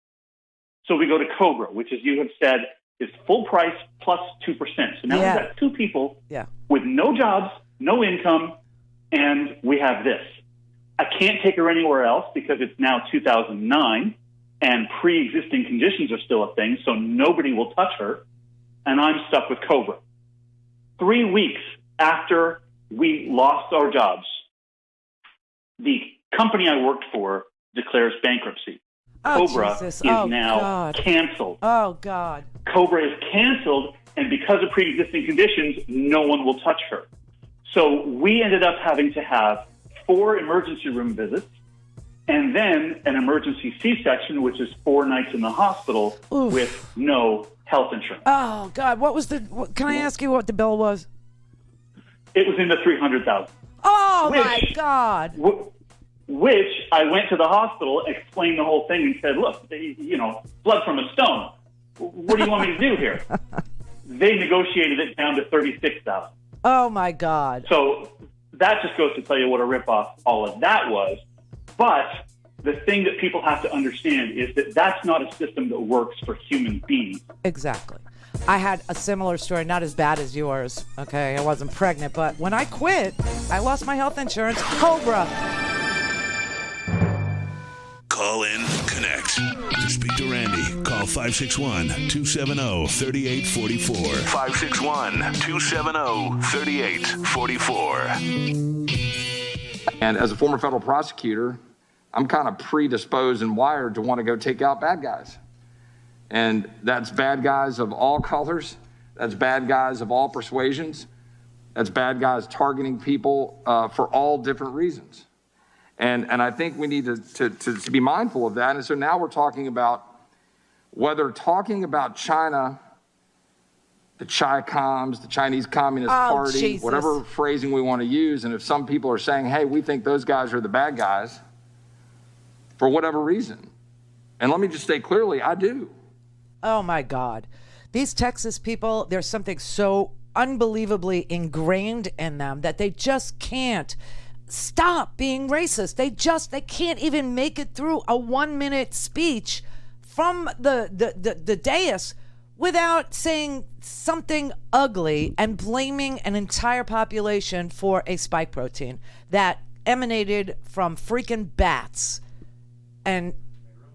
So we go to Cobra, which, as you have said, is full price plus 2%. So now we've got two people with no jobs, no income, and we have this. I can't take her anywhere else because it's now 2009 and pre-existing conditions are still a thing, so nobody will touch her, and I'm stuck with Cobra. 3 weeks after we lost our jobs, the company I worked for declares bankruptcy. Cobra is now canceled. Oh, God. Cobra is canceled, and because of pre-existing conditions, no one will touch her. So we ended up having to have 4 emergency room visits and then an emergency C-section, which is 4 nights in the hospital with no health insurance. Oh, God. Can I ask you what the bill was? It was in the $300,000. Oh, my God. Which I went to the hospital, explained the whole thing, and said, look, blood from a stone. What do you want me to do here? They negotiated it down to $36,000. Oh, my God. So that just goes to tell you what a ripoff all of that was. But the thing that people have to understand is that that's not a system that works for human beings. Exactly. I had a similar story, not as bad as yours. Okay, I wasn't pregnant, but when I quit, I lost my health insurance. Cobra. Call in, connect. To speak to Randy, call 561-270-3844. 561-270-3844. And as a former federal prosecutor, I'm kind of predisposed and wired to want to go take out bad guys. And that's bad guys of all colors. That's bad guys of all persuasions. That's bad guys targeting people for all different reasons. And I think we need to be mindful of that. And so now we're talking about whether talking about China, the Chi-Coms, the Chinese Communist Party, Jesus. whatever phrasing we want to use, and if some people are saying, hey, we think those guys are the bad guys, for whatever reason. And let me just say clearly, I do. Oh, my God. These Texas people, there's something so unbelievably ingrained in them that they just can't stop being racist. They can't even make it through a 1-minute speech from the dais without saying something ugly and blaming an entire population for a spike protein that emanated from freaking bats and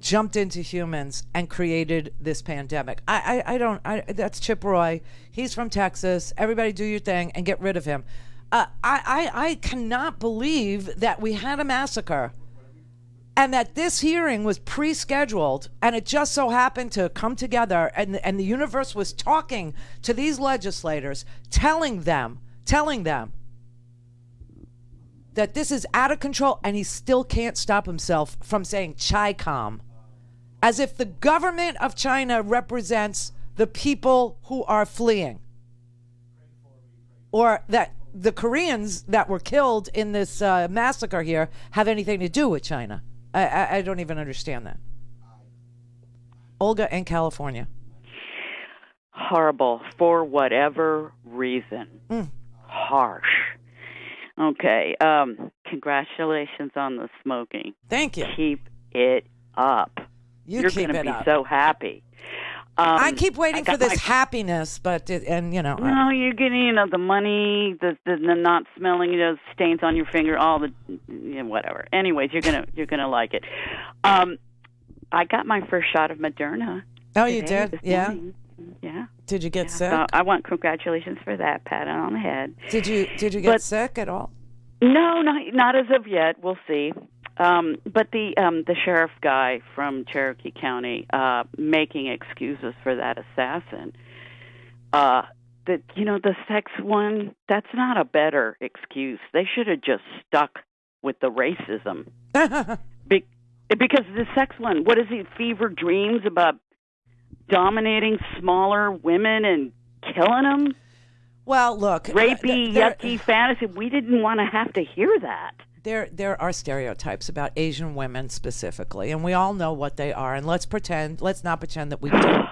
jumped into humans and created this pandemic. That's Chip Roy. He's from Texas. Everybody do your thing and get rid of him. I cannot believe that we had a massacre and that this hearing was pre-scheduled and it just so happened to come together and the universe was talking to these legislators, telling them that this is out of control, and he still can't stop himself from saying Chi-Com, as if the government of China represents the people who are fleeing, or that the Koreans that were killed in this massacre here have anything to do with China. I don't even understand that. Olga in California. Horrible for whatever reason. Harsh. Okay. Congratulations on the smoking. Thank you. Keep it up. You're keep going to it be up. so happy. I keep waiting for this happiness, but no, you're getting the money, the not smelling, stains on your finger, all the whatever. Anyways, you're gonna like it. I got my first shot of Moderna. Oh, you did? Yeah. Morning. Yeah. Did you get sick? So I want congratulations for that, pat on the head. Did you get sick at all? No, not as of yet. We'll see. But the sheriff guy from Cherokee County making excuses for that assassin the sex one, that's not a better excuse. They should have just stuck with the racism. Because the sex one, what is he, fever dreams about dominating smaller women and killing them? Well, look. Rapey, yucky fantasy. We didn't want to have to hear that. There are stereotypes about Asian women specifically, and we all know what they are. And let's not pretend that we don't.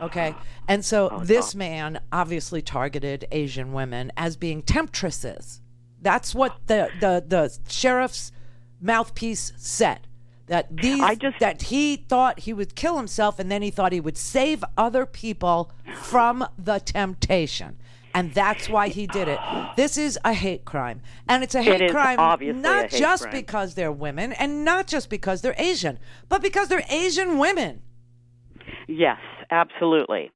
Okay? And so this man obviously targeted Asian women as being temptresses. That's what the sheriff's mouthpiece said. That he thought he would kill himself, and then he thought he would save other people from the temptation. And that's why he did it. This is a hate crime. And it's a hate crime not just because they're women and not just because they're Asian, but because they're Asian women. Yes, absolutely.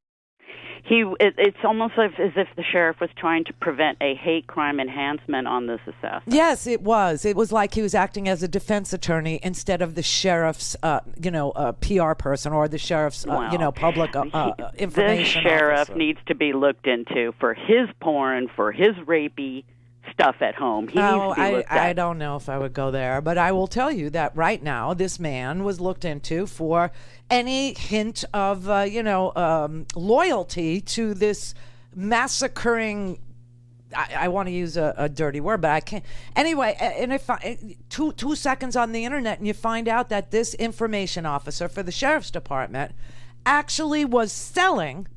It's almost as if the sheriff was trying to prevent a hate crime enhancement on this assessment. Yes, it was. It was like he was acting as a defense attorney instead of the sheriff's, PR person or the sheriff's, public information. The sheriff officer. needs to be looked into for his porn, for his rapey stuff at home. He needs to be looked at. I don't know if I would go there, but I will tell you that right now this man was looked into for any hint of loyalty to this massacring. I want to use a dirty word, but I can't. Anyway, and if 2 seconds on the internet, and you find out that this information officer for the sheriff's department actually was selling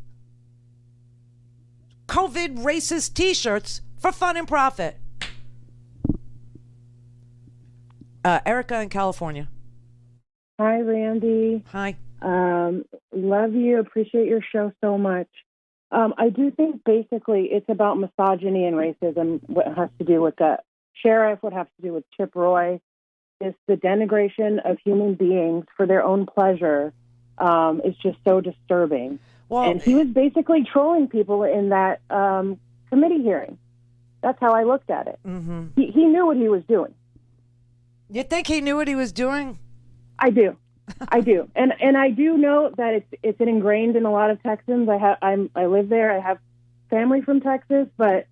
COVID racist T-shirts for fun and profit. Erica in California. Hi, Randy. Hi. Love you. Appreciate your show so much. I do think basically it's about misogyny and racism. What has to do with the sheriff, what has to do with Chip Roy, is the denigration of human beings for their own pleasure is just so disturbing. Well, and he was basically trolling people in that committee hearing. That's how I looked at it. Mm-hmm. He knew what he was doing. You think he knew what he was doing? I do. I do. And I do know that it's ingrained in a lot of Texans. I live there. I have family from Texas, but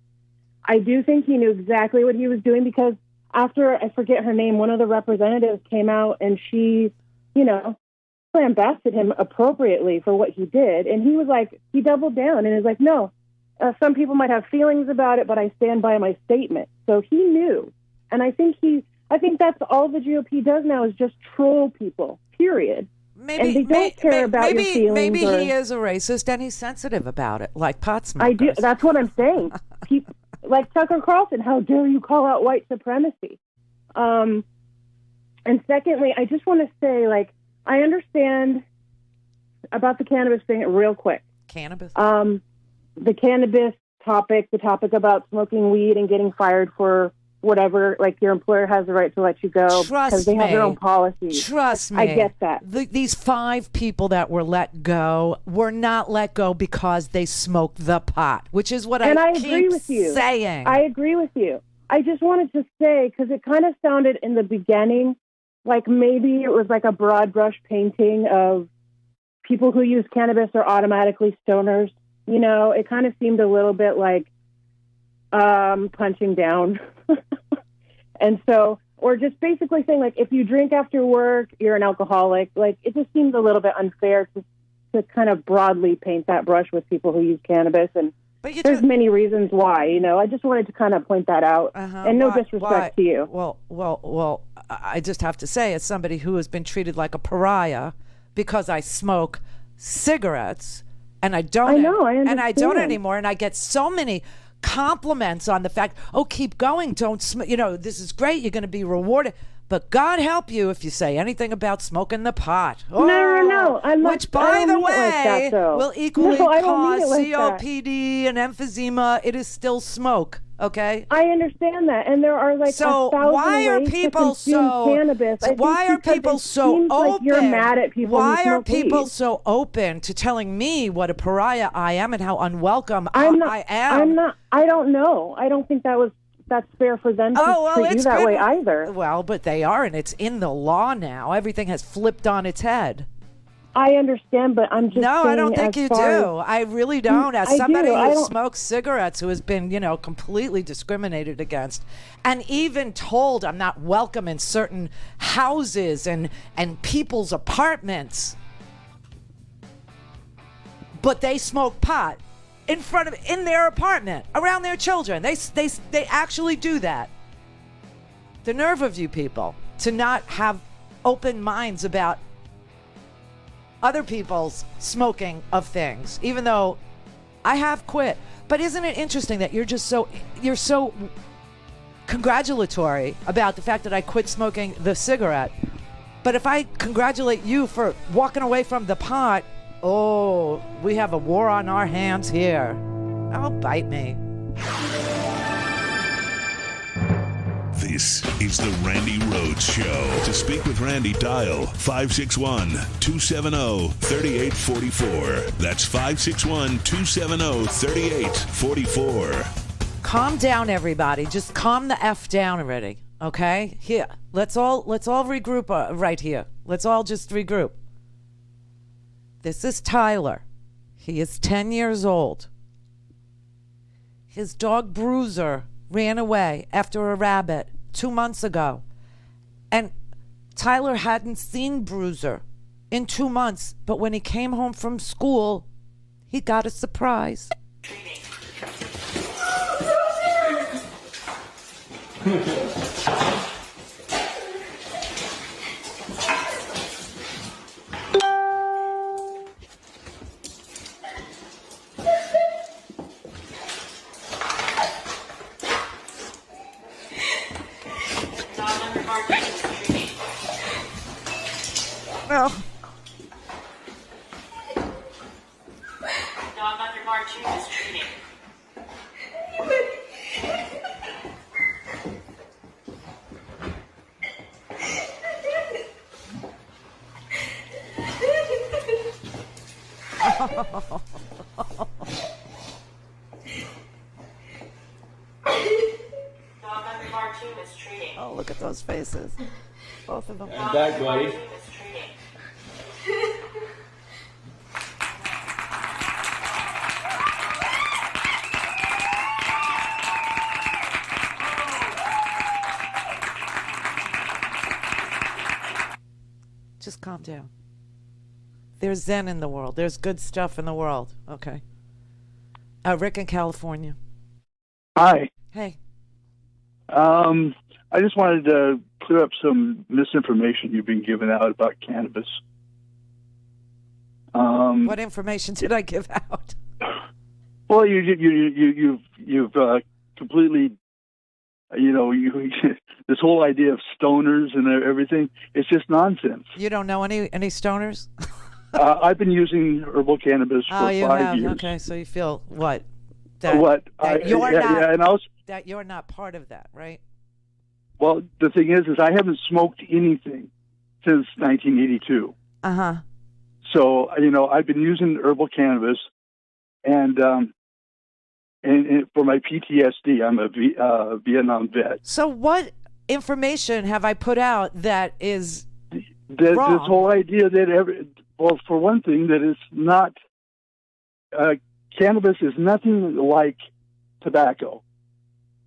I do think he knew exactly what he was doing because after, I forget her name, one of the representatives came out and she, lambasted him appropriately for what he did. And he was like, he doubled down and is like, no, some people might have feelings about it, but I stand by my statement. So he knew. And I think that's all the GOP does now is just troll people, period. And they don't care about your feelings. Maybe he is a racist and he's sensitive about it, like pot smokers. I do. That's what I'm saying. Like Tucker Carlson, how dare you call out white supremacy? And secondly, I just want to say, I understand about the cannabis thing real quick. Cannabis? The cannabis topic, the topic about smoking weed and getting fired for whatever, your employer has the right to let you go because they have their own policies. Trust me. I get that. These 5 people that were let go were not let go because they smoked the pot, which is what I keep agree with you. saying. I agree with you. I just wanted to say, because it kind of sounded in the beginning like maybe it was like a broad brush painting of people who use cannabis are automatically stoners. It kind of seemed a little bit like punching down. And so, or just basically saying, if you drink after work, you're an alcoholic. It just seems a little bit unfair to kind of broadly paint that brush with people who use cannabis. And there's many reasons why, I just wanted to kind of point that out. And no disrespect to you. Well, I just have to say, as somebody who has been treated like a pariah because I smoke cigarettes, and I don't anymore, and I get so many compliments on the fact, keep going, don't this is great, you're going to be rewarded, but God help you if you say anything about smoking the pot. No, which, by the way, will equally cause COPD and emphysema. It is still smoke. Okay, I understand that, and there are so why are people so cannabis? Why are people so open? Like you're mad at people. Why are people so open to telling me what a pariah I am and how unwelcome I am? I'm not. I don't know. I don't think that's fair for them to treat you that way either. Well, but they are, and it's in the law now. Everything has flipped on its head. I understand, but I'm just No, I don't saying think you as far do. I really don't. As I somebody do. I who don't- smokes cigarettes, who has been, completely discriminated against, and even told I'm not welcome in certain houses and people's apartments, but they smoke pot in their apartment around their children. They actually do that. The nerve of you people to not have open minds about other people's smoking of things, even though I have quit. But isn't it interesting that you're so congratulatory about the fact that I quit smoking the cigarette? But if I congratulate you for walking away from the pot, oh, we have a war on our hands here. Oh, bite me. This is the Randi Rhodes Show. To speak with Randi, dial 561-270-3844. That's 561-270-3844. Calm down, everybody. Just calm the F down already, okay? Here, let's all regroup right here. Let's all just regroup. This is Tyler. He is 10 years old. His dog Bruiser ran away after a rabbit 2 months ago. And Tyler hadn't seen Bruiser in 2 months, but when he came home from school, he got a surprise. Well, Dog under guard 2 is treating. Dog under guard 2 is treating. Oh, look at those faces. Both of them. I'm back, buddy. Just calm down. There's Zen in the world. There's good stuff in the world. Okay. Rick in California. Hi. Hey. I just wanted to clear up some misinformation you've been giving out about cannabis. What information did I give out? Well, you've completely, this whole idea of stoners and everything. It's just nonsense. You don't know any stoners? I've been using herbal cannabis for 5 years. Okay, so you feel what? That you're not part of that, right? Well, the thing is I haven't smoked anything since 1982. Uh-huh. So, I've been using herbal cannabis, and for my PTSD, I'm a Vietnam vet. So what information have I put out that is wrong? This whole idea that for one thing, that it's not cannabis is nothing like tobacco.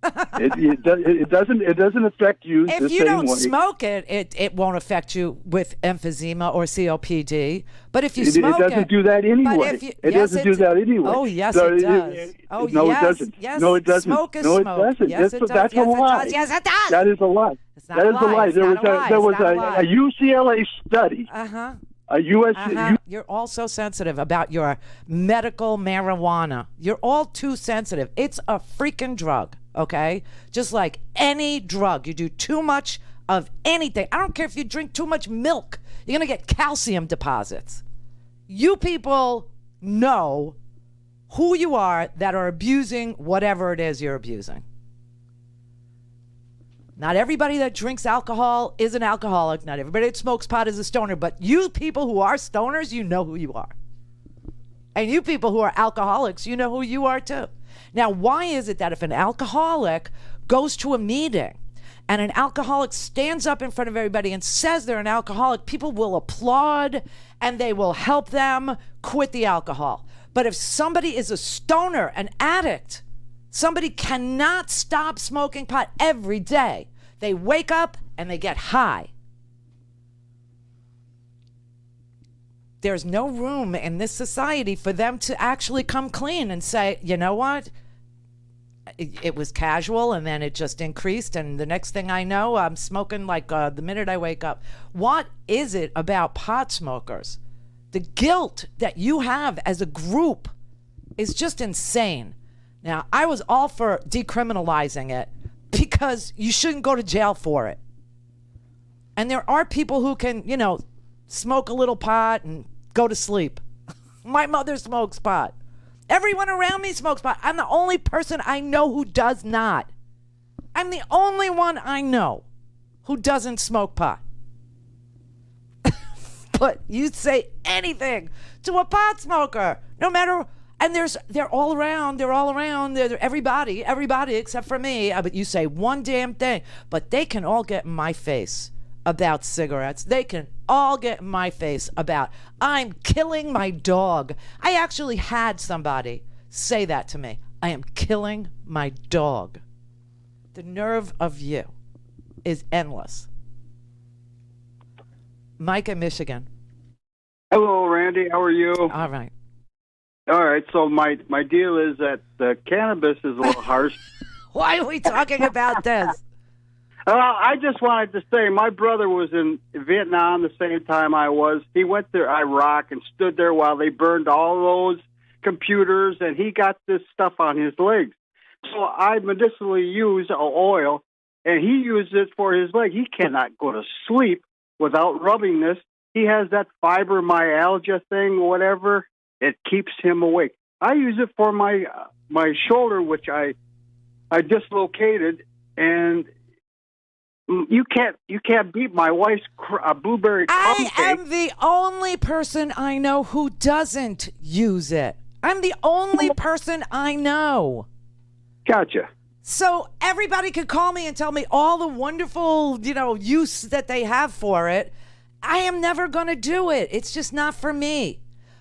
It doesn't affect you the same way. If you don't smoke it, it won't affect you with emphysema or COPD. But if you smoke it... It doesn't do that anyway. It doesn't do that anyway. Oh, yes, it does. No, it doesn't. Yes, no, it doesn't. Smoke is no, it smoke. doesn't. Yes, it does. That's a lie. Yes, it does. That is a lie. It's not that a is lie. a lie. It's There not was a lie. there It's was not a lie. a UCLA study. Uh-huh. A US. You're all so sensitive about your medical marijuana. You're all too sensitive. It's a freaking drug, okay? Just like any drug. You do too much of anything. I don't care if you drink too much milk. You're going to get calcium deposits. You people know who you are that are abusing whatever it is you're abusing. Not everybody that drinks alcohol is an alcoholic. Not everybody that smokes pot is a stoner. But you people who are stoners, you know who you are. And you people who are alcoholics, you know who you are too. Now, why is it that if an alcoholic goes to a meeting and an alcoholic stands up in front of everybody and says they're an alcoholic, people will applaud and they will help them quit the alcohol. But if somebody is a stoner, an addict, somebody cannot stop smoking pot every day. They wake up and they get high. There's no room in this society for them to actually come clean and say, you know what? It was casual and then it just increased. And the next thing I know, I'm smoking like the minute I wake up. What is it about pot smokers? The guilt that you have as a group is just insane. Now, I was all for decriminalizing it because you shouldn't go to jail for it. And there are people who can, you know, smoke a little pot and go to sleep. My mother smokes pot. Everyone around me smokes pot. I'm the only person I know who does not. I'm the only one I know who doesn't smoke pot. But you say anything to a pot smoker, no matter, and they're all around, they're everybody except for me. But you say one damn thing, but they can all get in my face about cigarettes. They can all get in my face about, I'm killing my dog. I actually had somebody say that to me. I am killing my dog. The nerve of you is endless. Mike in Michigan. Hello, Randy. How are you? All right. All right. So my deal is that the cannabis is a little harsh. Why are we talking about this? I just wanted to say my brother was in Vietnam the same time I was. He went to Iraq and stood there while they burned all those computers, and he got this stuff on his legs. So I medicinally use oil, and he used it for his leg. He cannot go to sleep without rubbing this. He has that fibromyalgia thing, whatever. It keeps him awake. I use it for my shoulder, which I dislocated, and you can't beat my wife's blueberry crumb cake. I am the only person I know who doesn't use it. I'm the only person I know. Gotcha. So everybody could call me and tell me all the wonderful, use that they have for it. I am never going to do it. It's just not for me.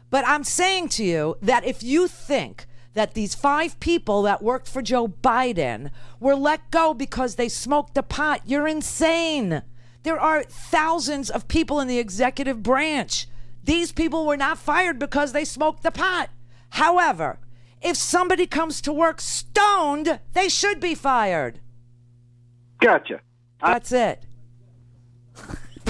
But I'm saying to you that if you think that these 5 people that worked for Joe Biden were let go because they smoked the pot, you're insane. There are thousands of people in the executive branch. These people were not fired because they smoked the pot. However, if somebody comes to work stoned, they should be fired. Gotcha. That's it.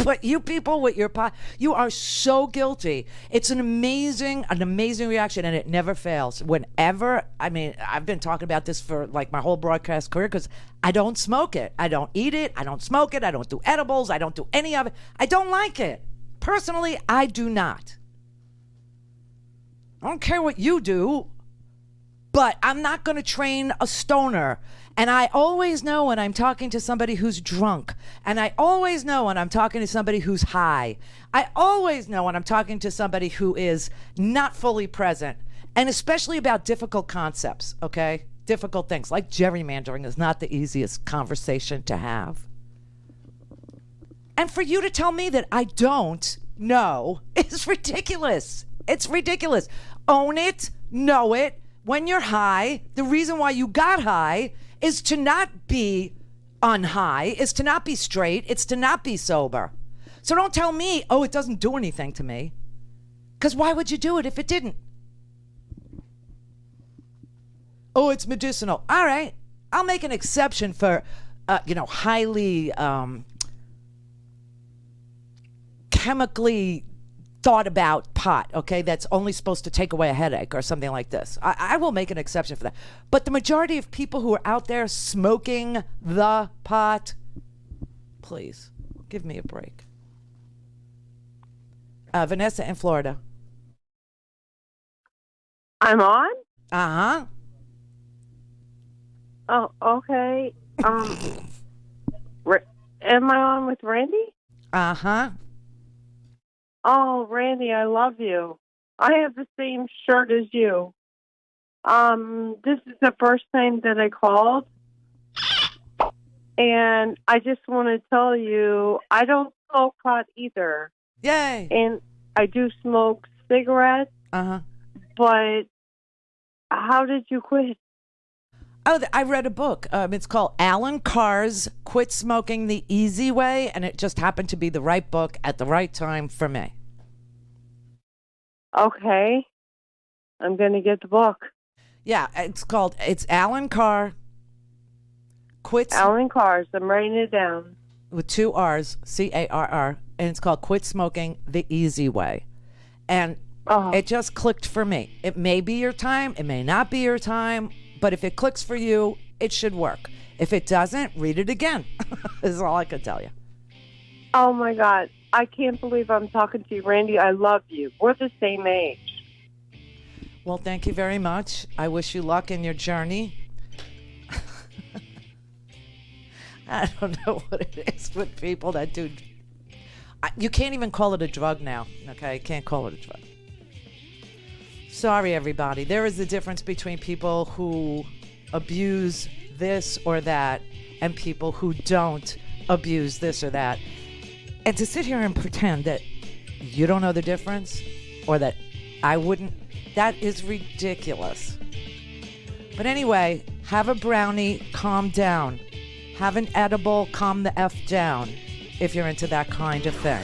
But you people with your pot, you are so guilty. It's an amazing reaction, and it never fails. Whenever, I've been talking about this for like my whole broadcast career because I don't smoke it. I don't eat it. I don't smoke it. I don't do edibles. I don't do any of it. I don't like it. Personally, I do not. I don't care what you do, but I'm not going to train a stoner. And I always know when I'm talking to somebody who's drunk. And I always know when I'm talking to somebody who's high. I always know when I'm talking to somebody who is not fully present. And especially about difficult concepts, okay? Difficult things. Like gerrymandering is not the easiest conversation to have. And for you to tell me that I don't know is ridiculous. It's ridiculous. Own it. Know it. When you're high, the reason why you got high is to not be unhigh, is to not be straight, it's to not be sober. So don't tell me, oh, it doesn't do anything to me. Because why would you do it if it didn't? Oh, it's medicinal. All right. I'll make an exception for, highly chemically thought about pot, okay, that's only supposed to take away a headache or something like this. I will make an exception for that. But the majority of people who are out there smoking the pot, please, give me a break. Vanessa in Florida. I'm on? Uh-huh. Oh, okay. Am I on with Randy? Uh-huh. Oh, Randy, I love you. I have the same shirt as you. This is the first time that I called. And I just want to tell you, I don't smoke pot either. Yay! And I do smoke cigarettes. But how did you quit? Oh, I read a book. It's called Alan Carr's Quit Smoking the Easy Way, and it just happened to be the right book at the right time for me. Okay. I'm going to get the book. Yeah, it's Alan Carr. Alan Carr's. I'm writing it down. With 2 R's, Carr, and it's called Quit Smoking the Easy Way. And it just clicked for me. It may be your time. It may not be your time. But if it clicks for you, it should work. If it doesn't, read it again. This is all I can tell you. Oh, my God. I can't believe I'm talking to you, Randy. I love you. We're the same age. Well, thank you very much. I wish you luck in your journey. I don't know what it is with people that do. You can't even call it a drug now, okay? You can't call it a drug. Sorry, everybody. There is a difference between people who abuse this or that and people who don't abuse this or that. And to sit here and pretend that you don't know the difference or that I wouldn't, that is ridiculous. But anyway, have a brownie, calm down. Have an edible, calm the F down if you're into that kind of thing.